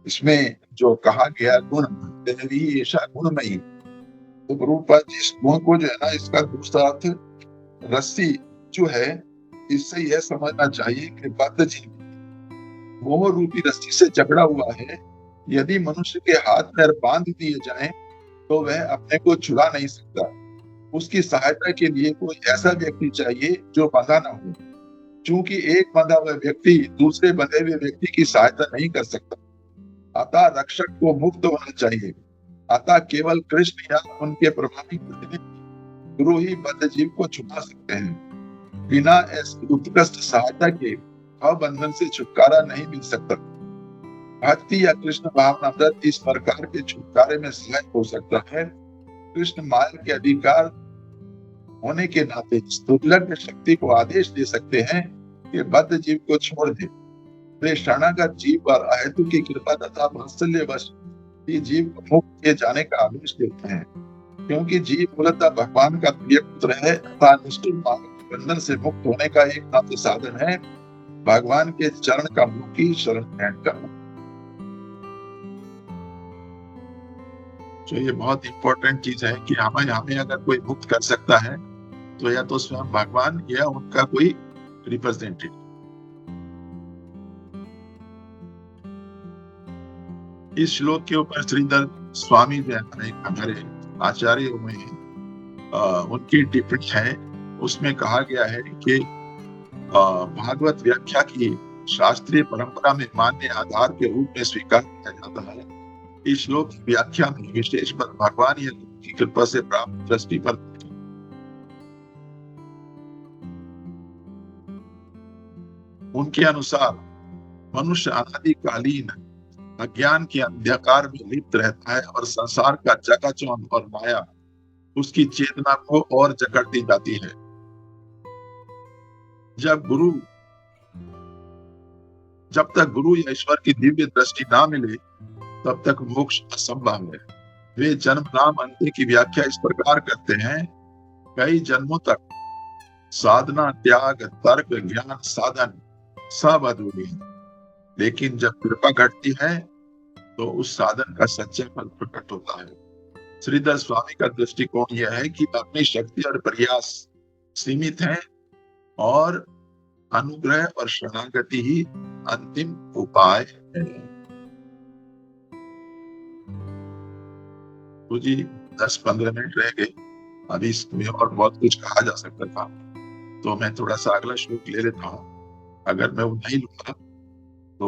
इसमें जो कहा गया गुण, दैवी ऐसा गुणमयी, तो प्रभुपाद जी इस गुण को जो है ना, इसका दूसरा अर्थ रस्सी जो है, इससे यह समझना चाहिए कि बद्ध जीव मोह रूपी रस्सी से जकड़ा हुआ है। यदि मनुष्य के हाथ पैर बांध दिए जाएं तो वह अपने को छुड़ा नहीं सकता। उसकी सहायता के लिए कोई ऐसा व्यक्ति चाहिए जो बंधा न हो, क्योंकि एक बंधा हुआ व्यक्ति दूसरे बंधे हुए व्यक्ति की सहायता नहीं कर सकता। अतः रक्षक को मुक्त होना चाहिए। अतः केवल कृष्ण या उनके प्रभावी प्रतिनिधि गुरु ही बद्ध जीव को छुड़ा सकते हैं। बिना ऐसी उत्कृष्ट सहायता के बंधन से छुटकारा नहीं मिल सकता। भक्ति या कृष्ण भावनामृत इस प्रकार के छुटकारे में सहायक हो सकता है। कृष्ण माया के अधिकार होने के नाते इस दुर्लभ शक्ति को आदेश दे सकते हैं कि बद्ध जीव को छोड़ दे। वे शरणागत जीव पर अहेतु की कृपा तथा वात्सल्यवश जीव को मुक्त किए जाने का आदेश देते हैं, क्योंकि जीव मूलतः भगवान का प्रिय पुत्र है तथा निष्ठुर बंधन से मुक्त होने का एकमात्र साधन है भगवान के चरण का मुखी शरण ग्रहण करना। तो ये बहुत इंपॉर्टेंट चीज है कि हमें अगर कोई मुक्त कर सकता है तो या तो स्वयं भगवान या उनका कोई रिप्रेजेंटेटिव। इस श्लोक के ऊपर श्रीधर स्वामी जो हमारे आचार्य में उनकी टिप्पणी है, उसमें कहा गया है कि भागवत व्याख्या की शास्त्रीय परंपरा में मान्य आधार के रूप में स्वीकार किया जाता है। इस श्लोक की व्याख्या में विशेष पर भगवान या की कृपा से प्राप्त दृष्टि पर उनके अनुसार मनुष्य अनादिकालीन अज्ञान के अंधकार में लिप्त रहता है और संसार का चकाचौंध और माया उसकी चेतना को और जकड़ती जाती है। जब तक गुरु या ईश्वर की दिव्य दृष्टि ना मिले तब तक मोक्ष असंभव है। वे जन्म नाम अंत्य की व्याख्या इस प्रकार करते हैं, कई जन्मों तक साधना, त्याग, तर्क, ज्ञान, साधन सब अधूरे हैं, लेकिन जब कृपा घटती है तो उस साधन का सच्चा फल प्रकट होता है। श्रीधर स्वामी का दृष्टिकोण यह है कि अपनी शक्ति और प्रयास सीमित हैं और अनुग्रह और शरणागति ही अंतिम उपाय है। तो जी 10-15 मिनट रह गए, अभी इसमें और बहुत कुछ कहा जा सकता था, तो मैं थोड़ा सा अगला श्लोक ले लेता हूँ। अगर मैं वो नहीं लूंगा तो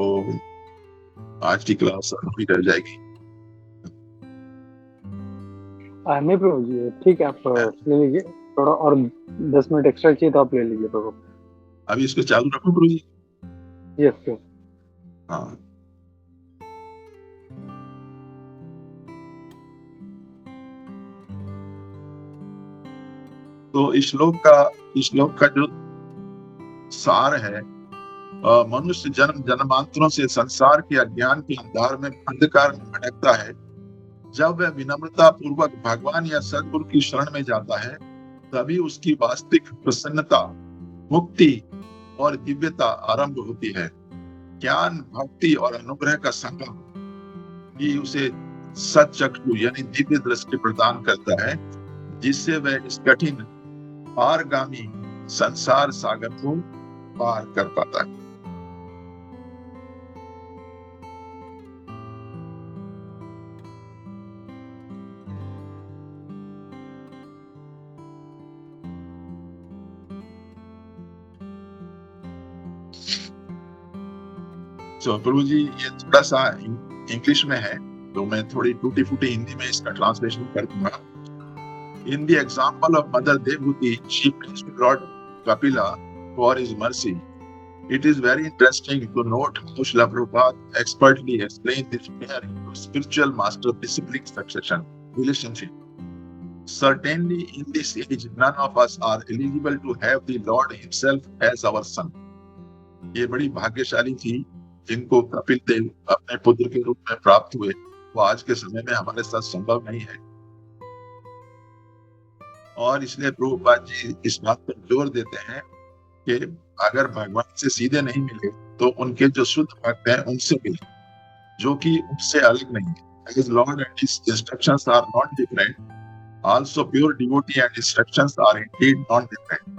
आज की क्लास अधूरी रह जाएगी। नहीं प्रभु जी, ठीक है, आप ले लीजिए। थोड़ा और 10 मिनट एक्स्ट्रा चाहिए तो आप ले लीजिए प्रभु। अभी इसको चालू रखो प्रभु जी। Yes yes. हाँ, तो इस श्लोक का जो सार है, मनुष्य जन्म जन्मांतरों से संसार के अज्ञान के अंधार में अंधकार में भटकता है। जब वह विनम्रता पूर्वक भगवान या सद्गुरु की शरण में जाता है तभी उसकी वास्तविक प्रसन्नता, मुक्ति और दिव्यता आरंभ होती है। ज्ञान, भक्ति और अनुग्रह का संगम ही उसे सच्चक्षु यानी दिव्य दृष्टि प्रदान करता है, जिससे वह इस कठिन पारगामी संसार सागर को पार कर पाता है। तो प्रभु जी, ये थोड़ा सा इंग्लिश में है तो मैं थोड़ी टूटी फूटी हिंदी में इसका ट्रांसलेशन कर दूंगा। In the example of Mother Devhuti, she prays to Lord Kapila for his mercy. It is very interesting to note how Srila Prabhupada expertly explained this prayer into spiritual master discipline succession relationship. Certainly, in this age, none of us are eligible to have the Lord Himself as our son. ये बड़ी भाग्यशाली थी जिनको कपिल देव अपने पुत्र के रूप में प्राप्त हुए, वो आज के समय में हमारे साथ संभव नहीं है। और इसलिए प्रभुपाद जी इस बात पर जोर देते हैं कि अगर भगवान से सीधे नहीं मिले तो उनके जो शुद्ध भक्त हैं उनसे मिले, जो कि उनसे अलग नहीं है। As Lord and His instructions are not different, also pure devotee and instructions are indeed not different.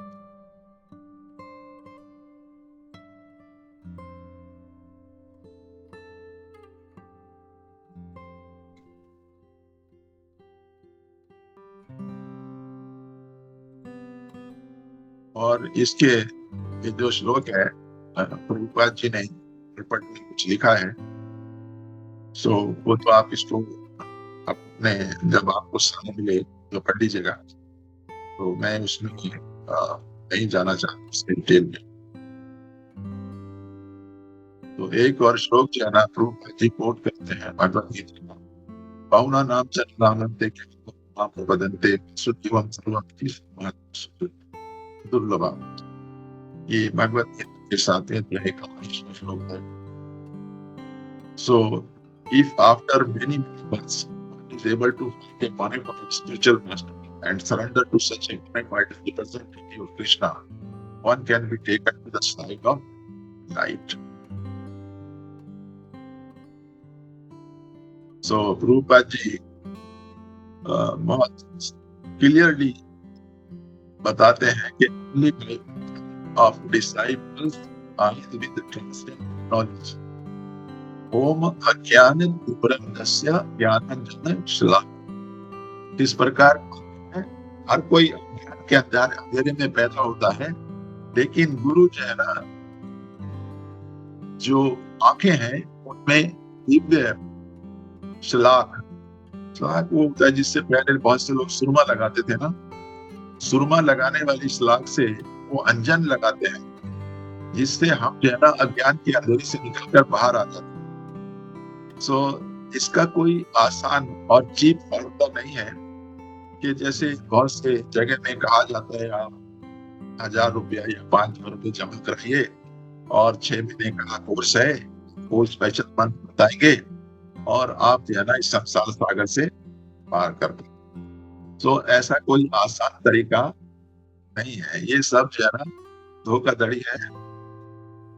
और इसके ये जो श्लोक है प्रभुपाद जी ने रिपोर्ट में कुछ लिखा है, सो वो तो आप इसको अपने जब आपको समय मिले तो पढ़ लीजिएगा। तो मैं उसमें नहीं जाना चाहता उसके डिटेल में। तो एक और श्लोक जो है ना प्रभुपाद जी कोट करते हैं भगवद गीता में, पावना नाम चरणानंते के बदनते सुखिवं सर्वं दुर्लभा। ये भगवद गीता के 7वें अध्याय का 19वां श्लोक है। So, if after many months one is able to find a money of a spiritual master and surrender to such a mighty representative of Krishna, one can be taken to the side of light. So, Prabhupada ji बहुत क्लियरली बताते हैं कि only by of disciples armed with transcendent knowledge, ओम अज्ञान दुर्ब्रह्मस्य ज्ञानांजन शलाका। इस प्रकार हर कोई अज्ञान के अंधेरे में पैदा होता है, लेकिन गुरु जो है ना, जो आंखें हैं उनमें दिव्य शलाक वो होता है जिससे पहले बहुत से लोग सुरमा लगाते थे ना, सुरमा लगाने वाली शलाक से वो अंजन लगाते हैं जिससे हम जो है ना अज्ञान की अंधेरी से निकलकर बाहर आ जाते हैं। सो इसका कोई आसान और चीप फॉर्मूला नहीं है कि जैसे बहुत से जगह में कहा जाता है आप 1,000 रुपया या 5,000 रुपये जमा कराइए और 6 महीने का कोर्स है, वो स्पेशल मंथ बताएंगे और आप जो है ना इस संसार सागर से पार कर दो। तो ऐसा कोई आसान तरीका नहीं है, ये सब जो है ना धोखाधड़ी है,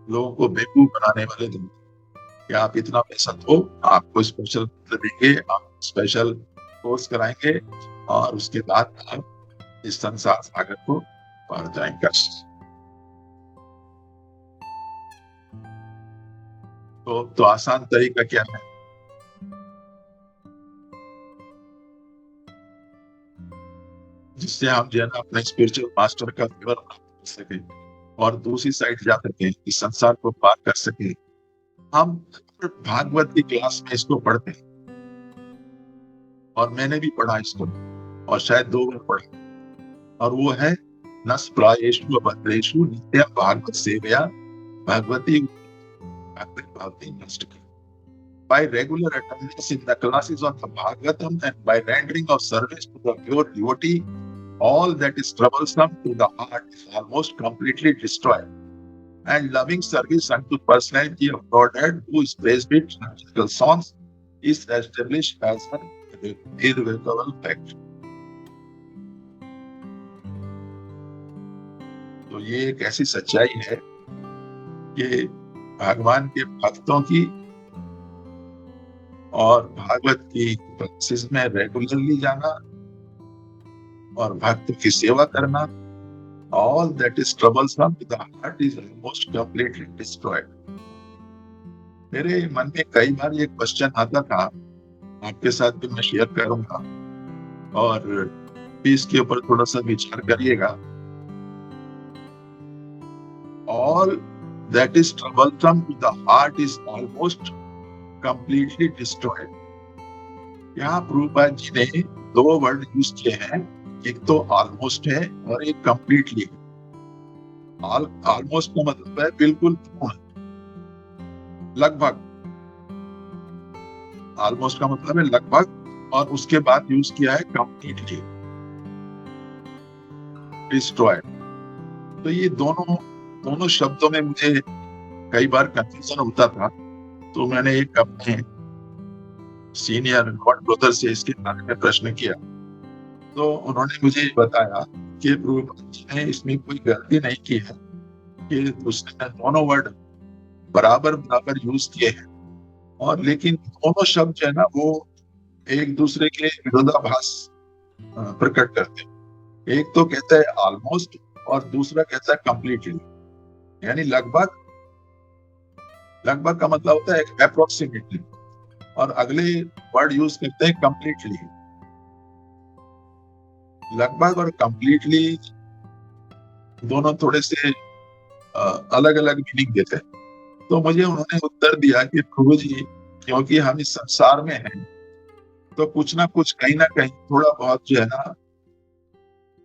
लोगों को बेवकूफ बनाने वाले धोखे कि आप इतना पैसा दो, आपको स्पेशल देंगे, आप स्पेशल कोर्स कराएंगे और उसके बाद आप इस संसार सागर को पार जाएंगे। तो आसान तरीका क्या है? जिससे हम जो है ना अपने स्पिरिचुअल मास्टर का फेवर कर सके और दूसरी साइड जा सके, इस संसार को पार कर सके। हम भागवत की क्लास में इसको पढ़ते हैं और मैंने भी पढ़ा इसको और शायद 2 बार पढ़ा, और वो है नस प्रायेषु भद्रेषु नित्यं भागवत सेवया भगवती भक्ति नष्ट। By regular attendance in the classes on the Bhagavatam and by rendering of service to the pure devotee, all that is troublesome to the heart is almost completely destroyed. And loving service unto personality of Godhead, who is praised with magical songs, is established as an irrevocable fact. तो ये एक ऐसी सच्चाई है कि भगवान के भक्तों की और भागवत की क्लासेस में रेगुलरली जाना और भक्तों की सेवा करना, all that is troublesome to the heart is almost completely destroyed. मेरे मन में कई बार ये क्वेश्चन आता था, आपके साथ भी मैं शेयर करूंगा और इसके ऊपर थोड़ा सा विचार करिएगा। All that is troublesome to the heart is almost completely destroyed. यहाँ प्रभुपाद जी ने 2 वर्ड यूज किए हैं, एक तो ऑलमोस्ट है और एक कंप्लीटली। ऑलमोस्ट का मतलब है बिल्कुल पूर्ण, लगभग। ऑलमोस्ट का मतलब है लगभग, और उसके बाद यूज किया है कंप्लीटली, डिस्ट्रॉयड। तो ये दोनों शब्दों में मुझे कई बार कंफ्यूजन होता था, तो मैंने एक अपने सीनियर गॉड ब्रदर से इसके बारे में प्रश्न किया, तो उन्होंने मुझे बताया कि प्रभुपाद जी ने इसमें कोई गलती नहीं की है कि उसने दोनों वर्ड बराबर यूज किए हैं, और लेकिन दोनों शब्द जो है ना वो एक दूसरे के विरोधाभास प्रकट करते हैं। एक तो कहता है ऑलमोस्ट और दूसरा कहता है कंप्लीटली, यानी लगभग का मतलब होता है अप्रोक्सीमेटली, और अगले वर्ड यूज करते हैं कंप्लीटली। लगभग और कंप्लीटली दोनों थोड़े से अलग अलग मीनिंग देते हैं। तो मुझे उन्होंने उत्तर दिया कि प्रभु जी, क्योंकि हम इस संसार में हैं तो कुछ ना कुछ कहीं ना कहीं थोड़ा बहुत जो है ना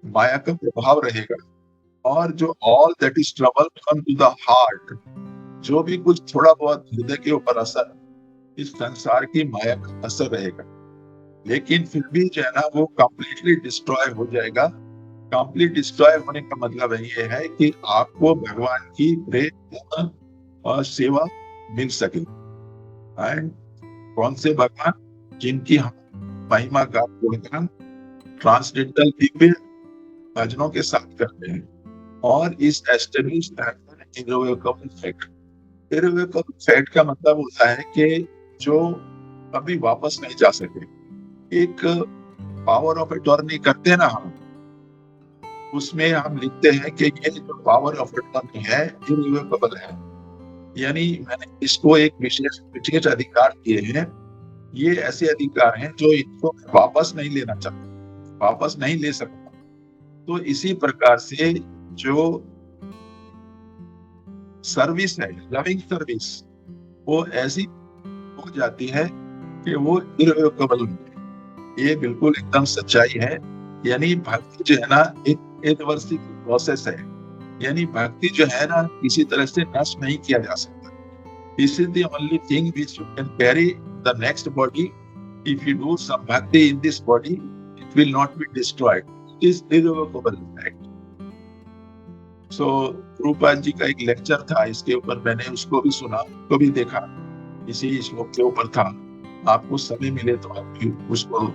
माया का प्रभाव रहेगा, और जो all that is trouble come to the heart, जो भी कुछ थोड़ा बहुत हृदय के ऊपर असर, इस संसार की माया का असर रहेगा, लेकिन फिर भी जो है ना वो कंप्लीटली डिस्ट्रॉय हो जाएगा। कंप्लीट डिस्ट्रॉय होने का मतलब ये है कि आपको भगवान की प्रेम और सेवा मिल सके। एंड कौन से भगवान? जिनकी हम महिमा का गुणगान ट्रांसडेंटल दिव्य भजनों के साथ करते हैं, और इस establish irrevocable fact. Irrevocable fact का मतलब होता है कि जो कभी वापस नहीं जा सके। एक पावर ऑफ अटॉर्नी करते हैं ना हम, उसमें हम लिखते हैं कि ये जो पावर ऑफ अटॉर्नी है इररिवोकेबल है, यानी मैंने इसको एक विशेष अधिकार दिए हैं। ये ऐसे अधिकार हैं जो इनको वापस नहीं लेना चाहता, वापस नहीं ले सकता। तो इसी प्रकार से जो सर्विस है, लविंग सर्विस, वो ऐसी हो जाती है कि वो इररिवोकेबल है। ये बिल्कुल एकदम सच्चाई है। यानी भक्ति जो है ना एक रिवर्सिबल प्रोसेस है। यानी भक्ति जो है ना किसी तरह से नष्ट नहीं किया जा सकता. This is the only thing which you can carry the next body. If you do some bhakti in this body, it will not be destroyed. It is irrevocable fact. So, Rupal जी का एक लेक्चर था इसके ऊपर, मैंने उसको भी सुना, उसको भी देखा, इसी श्लोक के ऊपर था. आपको समय मिले तो आप भी उसको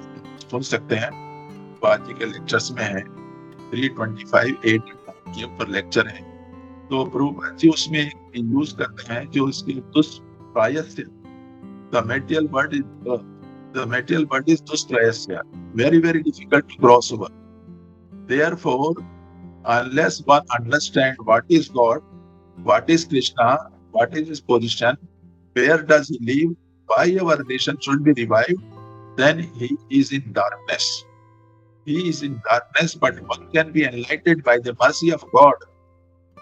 सुन सकते हैं. रूपाल जी के लेक्चर्स में है, 325-8 के ऊपर लेक्चर है. तो प्रभुपाद जी उसमें यूज करते हैं जो इसके दुष्प्रायस्य. The material world is दुष्प्रायस्य, very very difficult to cross over. Therefore, unless one understand what is God, what is Krishna, what is his position, where does he live, why our nation should be revived, then he is in darkness. He is in darkness, but one can be enlightened by the mercy of God.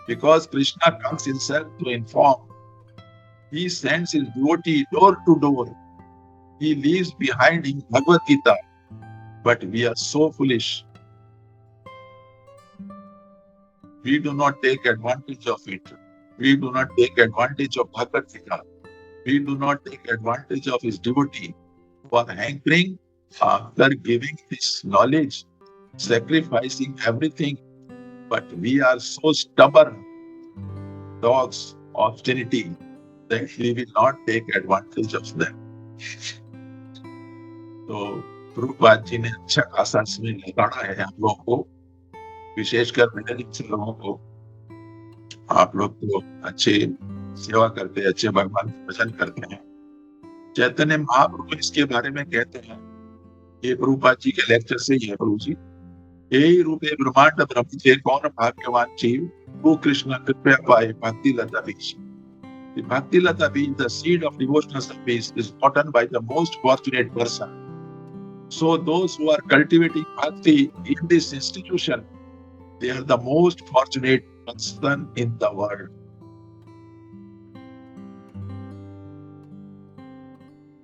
Because Krishna comes himself to inform. He sends his devotee door to door. He leaves behind him Bhagavad Gita. But we are so foolish. We do not take advantage of it. We do not take advantage of Bhagavad Gita. We do not take advantage of his devotee for hankering after giving his knowledge, sacrificing everything. But we are so stubborn, dogs, obstinity, that we will not take advantage of them. तो प्रभुपाद जी ने अच्छा खासा इसमें लगाना है हम लोगों को, विशेषकर मेरे जैसे लोगों को. आप लोग तो अच्छे सेवा करते हैं, अच्छे भगवान का भजन करते हैं. चैतन्य महाप्रभु इसके बारे में कहते हैं, ये प्रभुपाद जी के लेक्चर से ही है. प्रभु जी, यही रूपे ब्रह्मांड ब्रह्म से कौन भाग्यवान जीव, वो कृष्ण कृपया पाए भक्ति लता बीज. The Bhakti Lata being the seed of devotional service is gotten by the most fortunate person. So those who are cultivating bhakti in this institution, they are the most fortunate person in the world.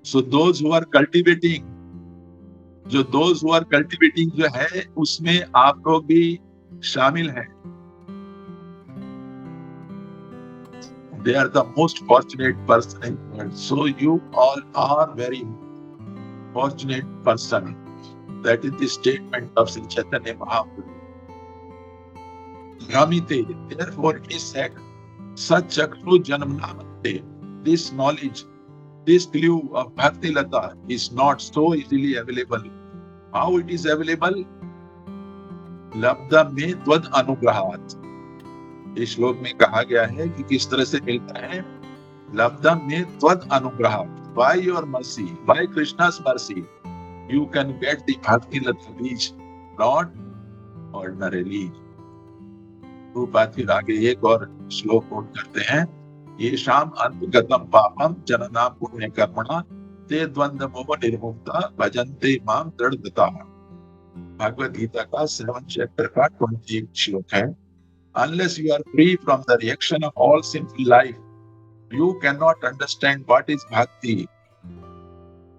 So those who are cultivating, जो है उसमें आप लोग भी शामिल हैं. They are the most fortunate person in the world. So you all are very fortunate person. That is the statement of Sri Chaitanya Mahaprabhu. Ramite, therefore he said, Satchakru Janamnamate. This knowledge, this clue of Bhakti Lata is not so easily available. How it is available? Labda me tvad anugrahat. इस श्लोक में कहा गया है कि किस तरह से मिलता है. लब्धम में त्वद अनुग्रह, by your mercy, by Krishna's mercy, you can get the Bhakti Lata beach, not ordinarily. रूपात फिर आगे एक और श्लोक कोट करते हैं, ये शाम अंतगतम पापम जननाम पुण्य कर्मणा ते द्वंद्व मोह निर्मुक्ता भजन्ते माम दृढ़ता. भगवद गीता का 7th चैप्टर का 28 श्लोक है. Unless you are free from the reaction of all sinful life, you cannot understand what is bhakti,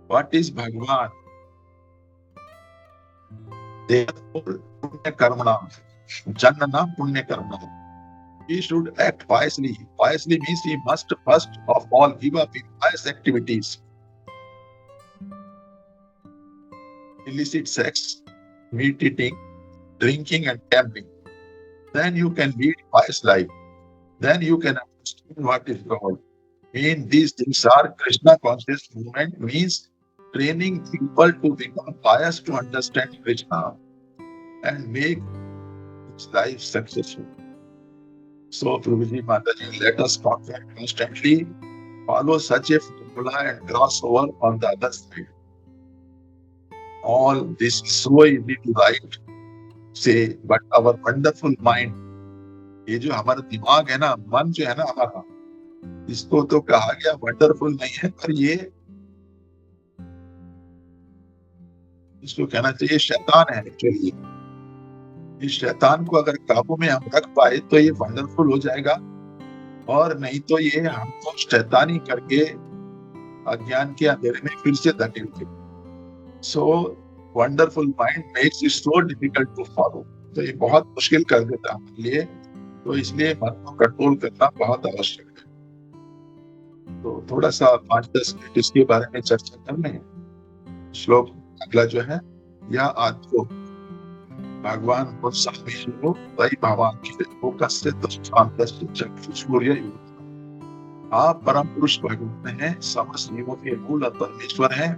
what is Bhagwan. Therefore, punya karmana, janana punya karmana. He should act wisely. Wisely means he must first of all give up his pious activities. Illicit sex, meat eating, drinking and gambling. Then you can lead pious life. Then you can understand what is God. These things are Krishna conscious movement, means training people to become pious to understand Krishna and make his life successful. So, Prabhuji Mataji, let us constantly follow such a formula and cross over on the other side. All this is so easy to write. Say, but our wonderful mind, ये जो हमारा दिमाग है ना, मन जो है ना हमारा, इसको तो कहा गया वंडरफुल नहीं है, पर ये इसको कहना चाहिए शैतान है. एक्चुअली इस शैतान को अगर काबू में हम रख पाए तो ये वंडरफुल हो जाएगा, और नहीं तो ये हमको शैतानी करके अज्ञान के अंधेरे में फिर से धकेल देगा. So wonderful mind makes it so difficult to follow. तो ये बहुत मुश्किल कर देता है हमारे लिए. तो इसलिए मन को कंट्रोल करना बहुत आवश्यक है। तो थोड़ा सा 5-10 मिनट इसके बारे में चर्चा कर लें। श्लोक अगला जो है, या आत्मो भगवान प्रोत्साहितो तई भावांकित लोकस्य तस्मान्तस्य चक्षुषूर्य युक्त। आप परम पुरुष भगवान हैं, समस्त जीवों के मूल और परमेश्वर हैं।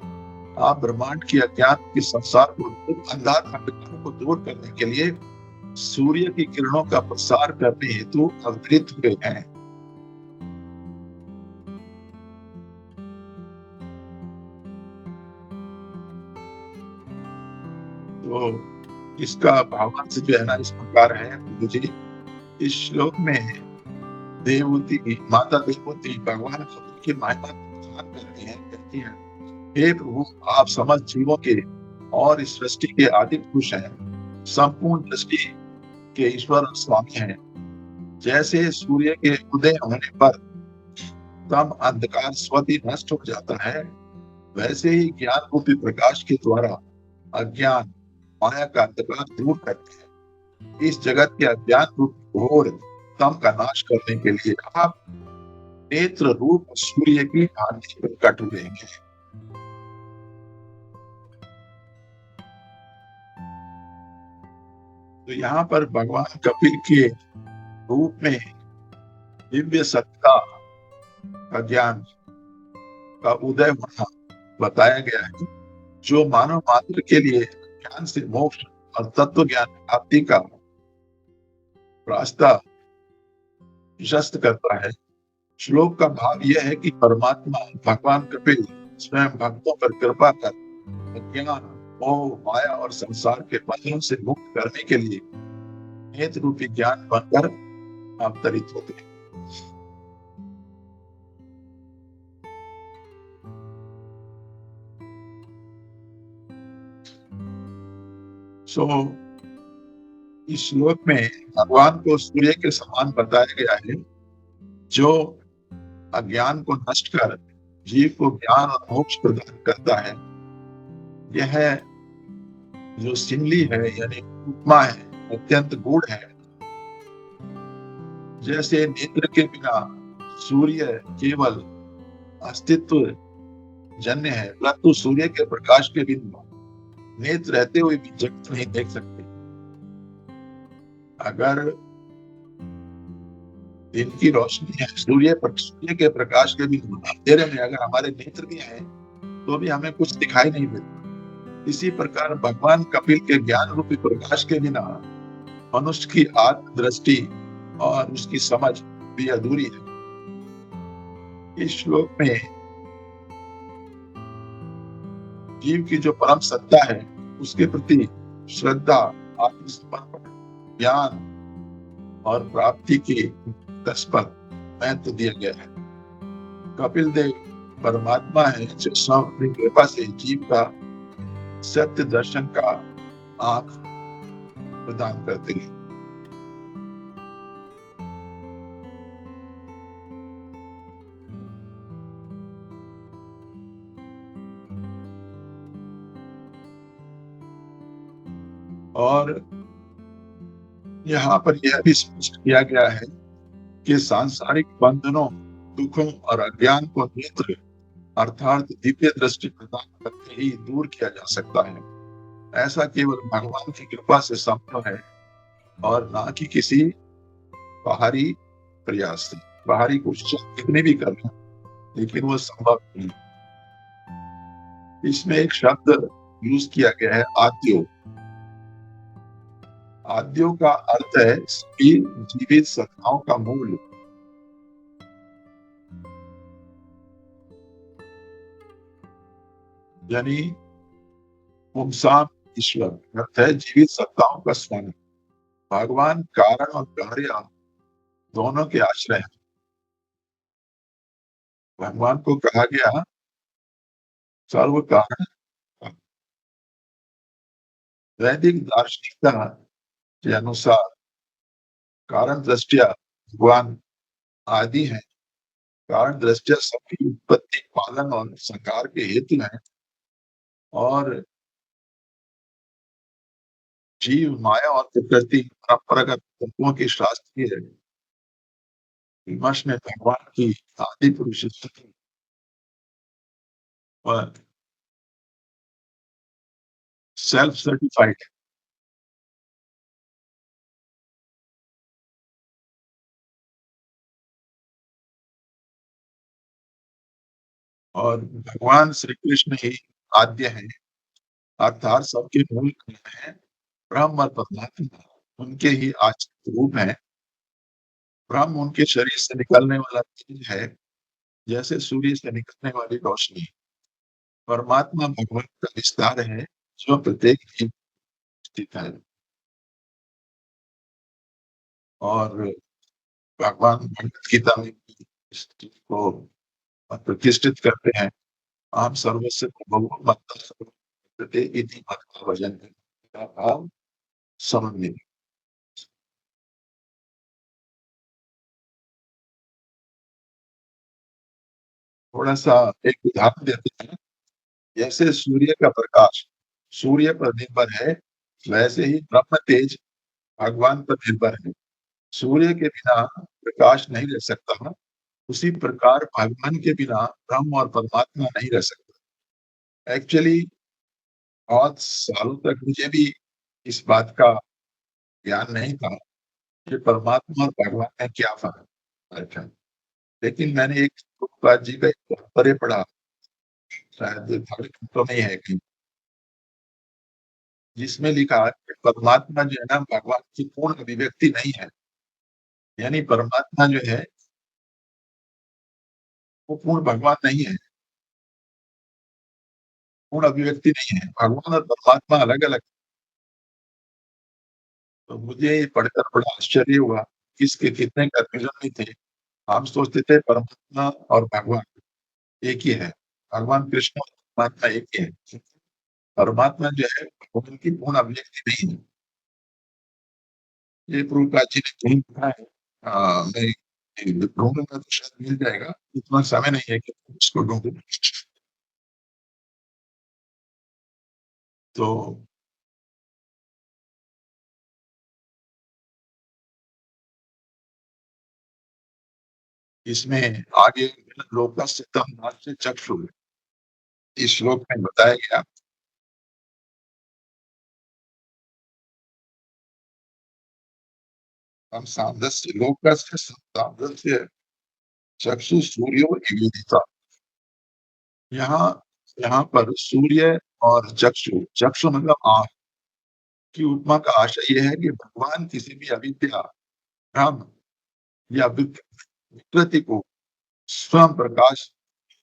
आप ब्रह्मांड की अज्ञान के संसार को अंधकार को दूर करने के लिए सूर्य की किरणों का प्रसार करने हेतु अवतरित हुए हैं। तो इसका भावांश जो है ना इस प्रकार है, मुझे इस श्लोक में देवहूति माता देवहूति भगवान की महिमा करती है, कहती है, हे प्रभु, आप समस्त जीवों के और इस सृष्टि के आदि पुरुष हैं, संपूर्ण दृष्टि के ईश्वर और स्वामी हैं। जैसे सूर्य के उदय होने पर तम अंधकार स्वतः नष्ट हो जाता है, वैसे ही ज्ञान रूपी प्रकाश के द्वारा अज्ञान माया का अंधकार दूर करते हैं। इस जगत के अज्ञान रूपी घोर तम का नाश करने के लिए आप नेत्र रूप सूर्य की भांति प्रकट हुए हैं। तो यहाँ पर भगवान कपिल के रूप में दिव्य सत्ता का ज्ञान का उदय होना बताया गया है, जो मानव मात्र के लिए ज्ञान से मोक्ष और तत्व ज्ञान प्राप्ति का रास्ता प्रशस्त करता है। श्लोक का भाव यह है कि परमात्मा भगवान कपिल स्वयं भक्तों पर कृपा कर अज्ञान, मोह, माया और संसार के बंधनों से मुक्त करने के लिए नेत्र रूपी ज्ञान बनकर अवतरित होते हैं। इस श्लोक में भगवान को सूर्य के समान बताया गया है, जो अज्ञान को नष्ट कर जीव को ज्ञान और मोक्ष प्रदान करता है। यह जो सिमली है यानी उपमा है, अत्यंत गूढ़ है। जैसे नेत्र के बिना सूर्य केवल अस्तित्व जन्य है, परंतु सूर्य के प्रकाश के बिना नेत्र रहते हुए भी जगत नहीं देख सकते। अगर दिन की रोशनी है, सूर्य के प्रकाश के बिना अंधेरे में अगर हमारे नेत्र भी हैं, तो भी हमें कुछ दिखाई नहीं देता। इसी प्रकार भगवान कपिल के ज्ञान रूपी प्रकाश के बिना मनुष्य की आत्म दृष्टि और उसकी समझ भी अधूरी है। इस श्लोक में जीव की जो परम सत्ता है, उसके प्रति श्रद्धा, आत्मसमर्पण, ज्ञान और प्राप्ति के तत्पर महत्व दिया गया है। कपिल देव परमात्मा है, जो स्वयं अपनी कृपा से जीव का सत्य दर्शन का आंख प्रदान करते हैं। और यहाँ पर यह भी स्पष्ट किया गया है कि सांसारिक बंधनों, दुखों और अज्ञान को नेत्र अर्थात दिव्य दृष्टि प्रदान करके ही दूर किया जा सकता है। ऐसा केवल भगवान की कृपा से संभव है और ना कि किसी बाहरी प्रयास से। बाहरी कोशिश कितनी भी कर लें, लेकिन वो संभव नहीं। इसमें एक शब्द यूज किया गया है, आद्यो। आद्यो का अर्थ है सभी जीवित सत्ताओं का मूल। यानी पुंसाम ईश्वर अर्थ है जीवित सत्ताओं का स्वामी। भगवान कारण और कार्य दोनों के आश्रय हैं। भगवान को कहा गया सर्व कारण। वैदिक दार्शनिकता के अनुसार कारण दृष्टिया भगवान आदि हैं। कारण दृष्टिया सभी उत्पत्ति, पालन और संहार के हेतु हैं, और जीव, माया और प्रकृति परंपरागत तत्वों की शास्त्रीय विमर्श ने भगवान की आदि पुरुष स्थिति पर सेल्फ सर्टिफाइड और भगवान श्री कृष्ण ही आद्य है, अर्थात सबके मूल है। ब्रह्म और परमात्मा उनके ही आश्रित रूप है। ब्रह्म उनके शरीर से निकलने वाला तेज है, जैसे सूर्य से निकलने वाली रोशनी। परमात्मा भगवान का विस्तार है, जो प्रत्येक जीव में स्थित है। और भगवान भगवत गीता में भी इस चीज को प्रतिष्ठित करते हैं। आप सर्वस्व भगवत मत्ता सर्वते इति मत का भजन का भाव समन्वित। थोड़ा सा एक उदाहरण देते हैं। जैसे सूर्य का प्रकाश सूर्य पर निर्भर है, वैसे ही ब्रह्म तेज भगवान पर निर्भर है। सूर्य के बिना प्रकाश नहीं रह सकता, उसी प्रकार भगवान के बिना ब्रह्म और परमात्मा नहीं रह सकता। एक्चुअली बहुत सालों तक मुझे भी इस बात का ज्ञान नहीं था कि परमात्मा और भगवान में क्या फर्क है। लेकिन मैंने एक प्रभुपाद जी का एक तात्पर्य पढ़ा, शायद थर्ड तो नहीं है कि जिसमें लिखा कि परमात्मा जो है ना भगवान की पूर्ण अभिव्यक्ति नहीं है। यानी परमात्मा जो है वो पूर्ण भगवान नहीं है, पूर्ण अभिव्यक्ति नहीं है। भगवान और परमात्मा अलग अलग। तो मुझे ये पढ़कर बड़ा आश्चर्य हुआ, किसके कितने कंफ्यूजन में थे। हम सोचते थे परमात्मा और भगवान एक ही है, भगवान कृष्ण और परमात्मा एक ही है। परमात्मा जो है भगवान की पूर्ण अभिव्यक्ति नहीं है। ये प्रभुपाद जी ने कहीं लिखा है। मैं ढूंढूंगा तो शायद मिल जाएगा, इतना समय नहीं है कि उसको ढूंढूं। तो इसमें आगे लोकस्य तम नास्ति चक्षु इस श्लोक में बताया गया। हम सामदस्य लोकस्य सामदस्य चक्षु सूर्यो निवेदिता। यहाँ यहाँ पर सूर्य और चक्षु, चक्षु मतलब आंख की उपमा का आशय यह है कि भगवान किसी भी अविद्या, भ्रम या विकृति को स्वयं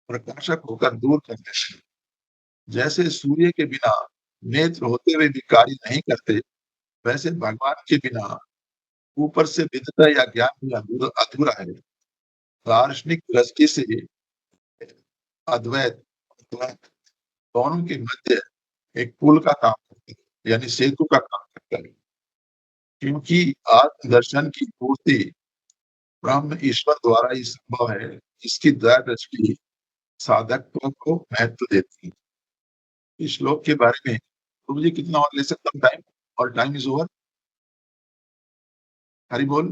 प्रकाशक होकर दूर करते हैं। जैसे सूर्य के बिना नेत्र होते हुए भी कार्य नहीं करते, वैसे भगवान के बिना ऊपर से विद्या या ज्ञान भी अधूरा है। दार्शनिक दृष्टि से अद्वैत द्वैत दोनों के मध्य एक पुल का काम करता है, यानी सेतु का काम करता है। क्योंकि आत्मदर्शन की पूर्ति ब्रह्म ईश्वर द्वारा ही संभव है, इसकी दृष्टि साधक को महत्व देती है। इस श्लोक के बारे में तो मुझे कितना और ले सकता हूँ टाइम, और टाइम इज ओवर। हरि बोल।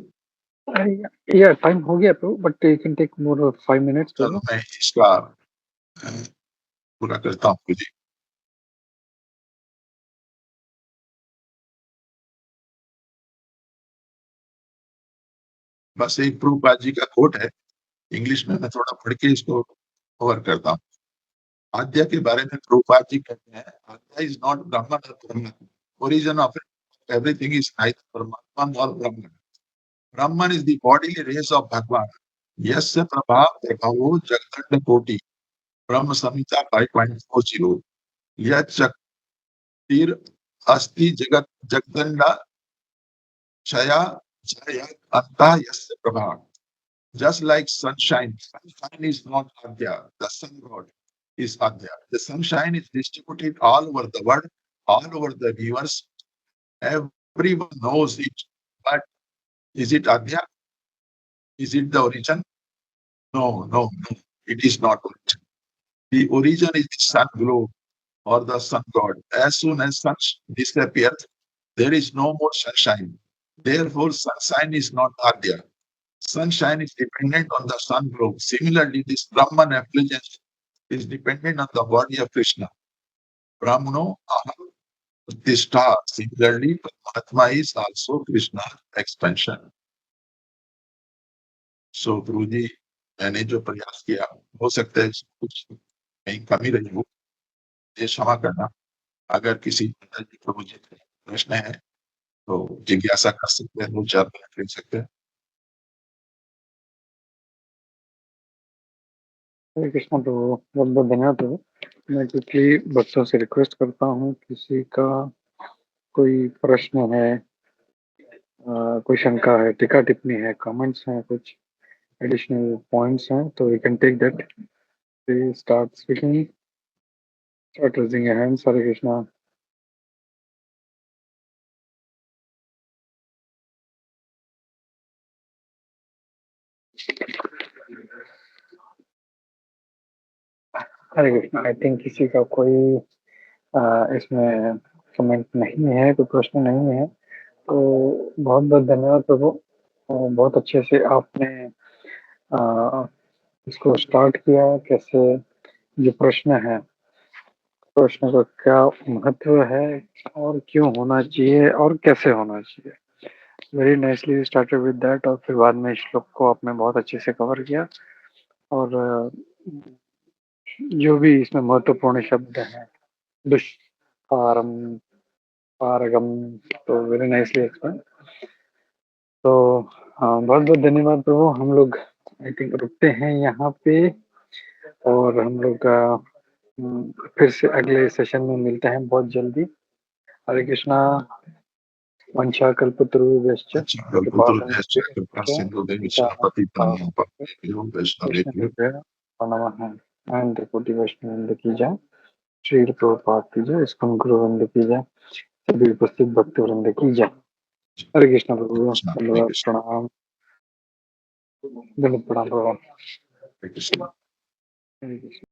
या टाइम हो गया pro, but you can take more 5 minutes चलो प्रो। मैं इसका पूरा करता हूँ जी। बस एक प्रभुपाद जी का कोट है, इंग्लिश में मैं थोड़ा पढ़ के इसको कवर करता हूँ। आद्या के बारे में प्रभुपाद जी कहते हैं, आद्या इज नॉट ब्रह्मन और Brahman, origin of everything is neither Paramatma nor Brahman. Brahman is the bodily rays of Bhagavan, यस्य प्रभाव प्रभावो जगदंड कोटि। ब्रह्म संहिता 5.40। यह चक्र अस्ति जगत जगदंड क्षया जय अंतः यस्य प्रभाव। Just like sunshine, sunshine is not Adya, the sun god is Adya. The sunshine is distributed all over the world, all over the universe. Everyone knows it. But is it Adya? Is it the origin? No, no, no. It is not origin. The origin is the sun globe or the sun god. As soon as sun disappears, there is no more sunshine. Therefore, sunshine is not Adya. Sunshine is dependent on the sun globe. Similarly, this Brahman effulgence is dependent on the body of Krishna. Brahmano aham Uttishta. Similarly, Paramatma is also Krishna's expansion. So, Guruji, मैंने जो प्रयास किया, हो सकता है कुछ कहीं कमी रही हो, ये क्षमा करना। अगर किसी जी को मुझे प्रश्न है, तो जिज्ञासा कर सकते हैं, 2-4 मिनट ले सकते हैं। हरे कृष्णा प्रभु, बहुत बहुत धन्यवाद प्रभु। मैं क्विकली भक्तों से रिक्वेस्ट करता हूँ, किसी का कोई प्रश्न है, कोई शंका है, टीका टिप्पणी है, कमेंट्स हैं, कुछ एडिशनल पॉइंट्स हैं, तो we can take that. Please start speaking, start raising your hands. Hare Krishna. Hare Krishna. I think किसी का कोई इसमें कमेंट नहीं है, कोई प्रश्न नहीं है, तो बहुत बहुत धन्यवाद प्रभु। बहुत अच्छे से आपने इसको स्टार्ट किया। कैसे जो प्रश्न है, प्रश्न का क्या महत्व है और क्यों होना चाहिए और कैसे होना चाहिए, very nicely started with that. और फिर बाद में श्लोक को आपने बहुत अच्छे से कवर किया। और जो भी इसमें महत्वपूर्ण शब्द हैं, दुष्पारम, पारगम, तो वेरी नाइसली एक्सप्लेन। तो हाँ, बहुत बहुत धन्यवाद प्रभु। हम लोग आई थिंक रुकते हैं यहाँ पे, और हम लोग फिर से अगले सेशन में मिलते हैं बहुत जल्दी। हरे कृष्णा। वंशा कल्पतरुभ्यश्च अच्छा, कृपा कल्पतरुभ्यश्च कृपा सिन्धुभ्यश्च पतितानां वैष्णवेभ्यो नमः। एंड कोटि वैष्णव की जय। श्री प्रभुपाद की जय। इस्कॉन गुरु वृंद की जय। सभी उपस्थित भक्त वृंद की जय। हरे कृष्णा प्रभु। कृष्ण, हरे धन्यवाद, कृष्ण, प्रणाम, धन्यवाद प्रभु। हरे कृष्ण। हरे कृष्ण।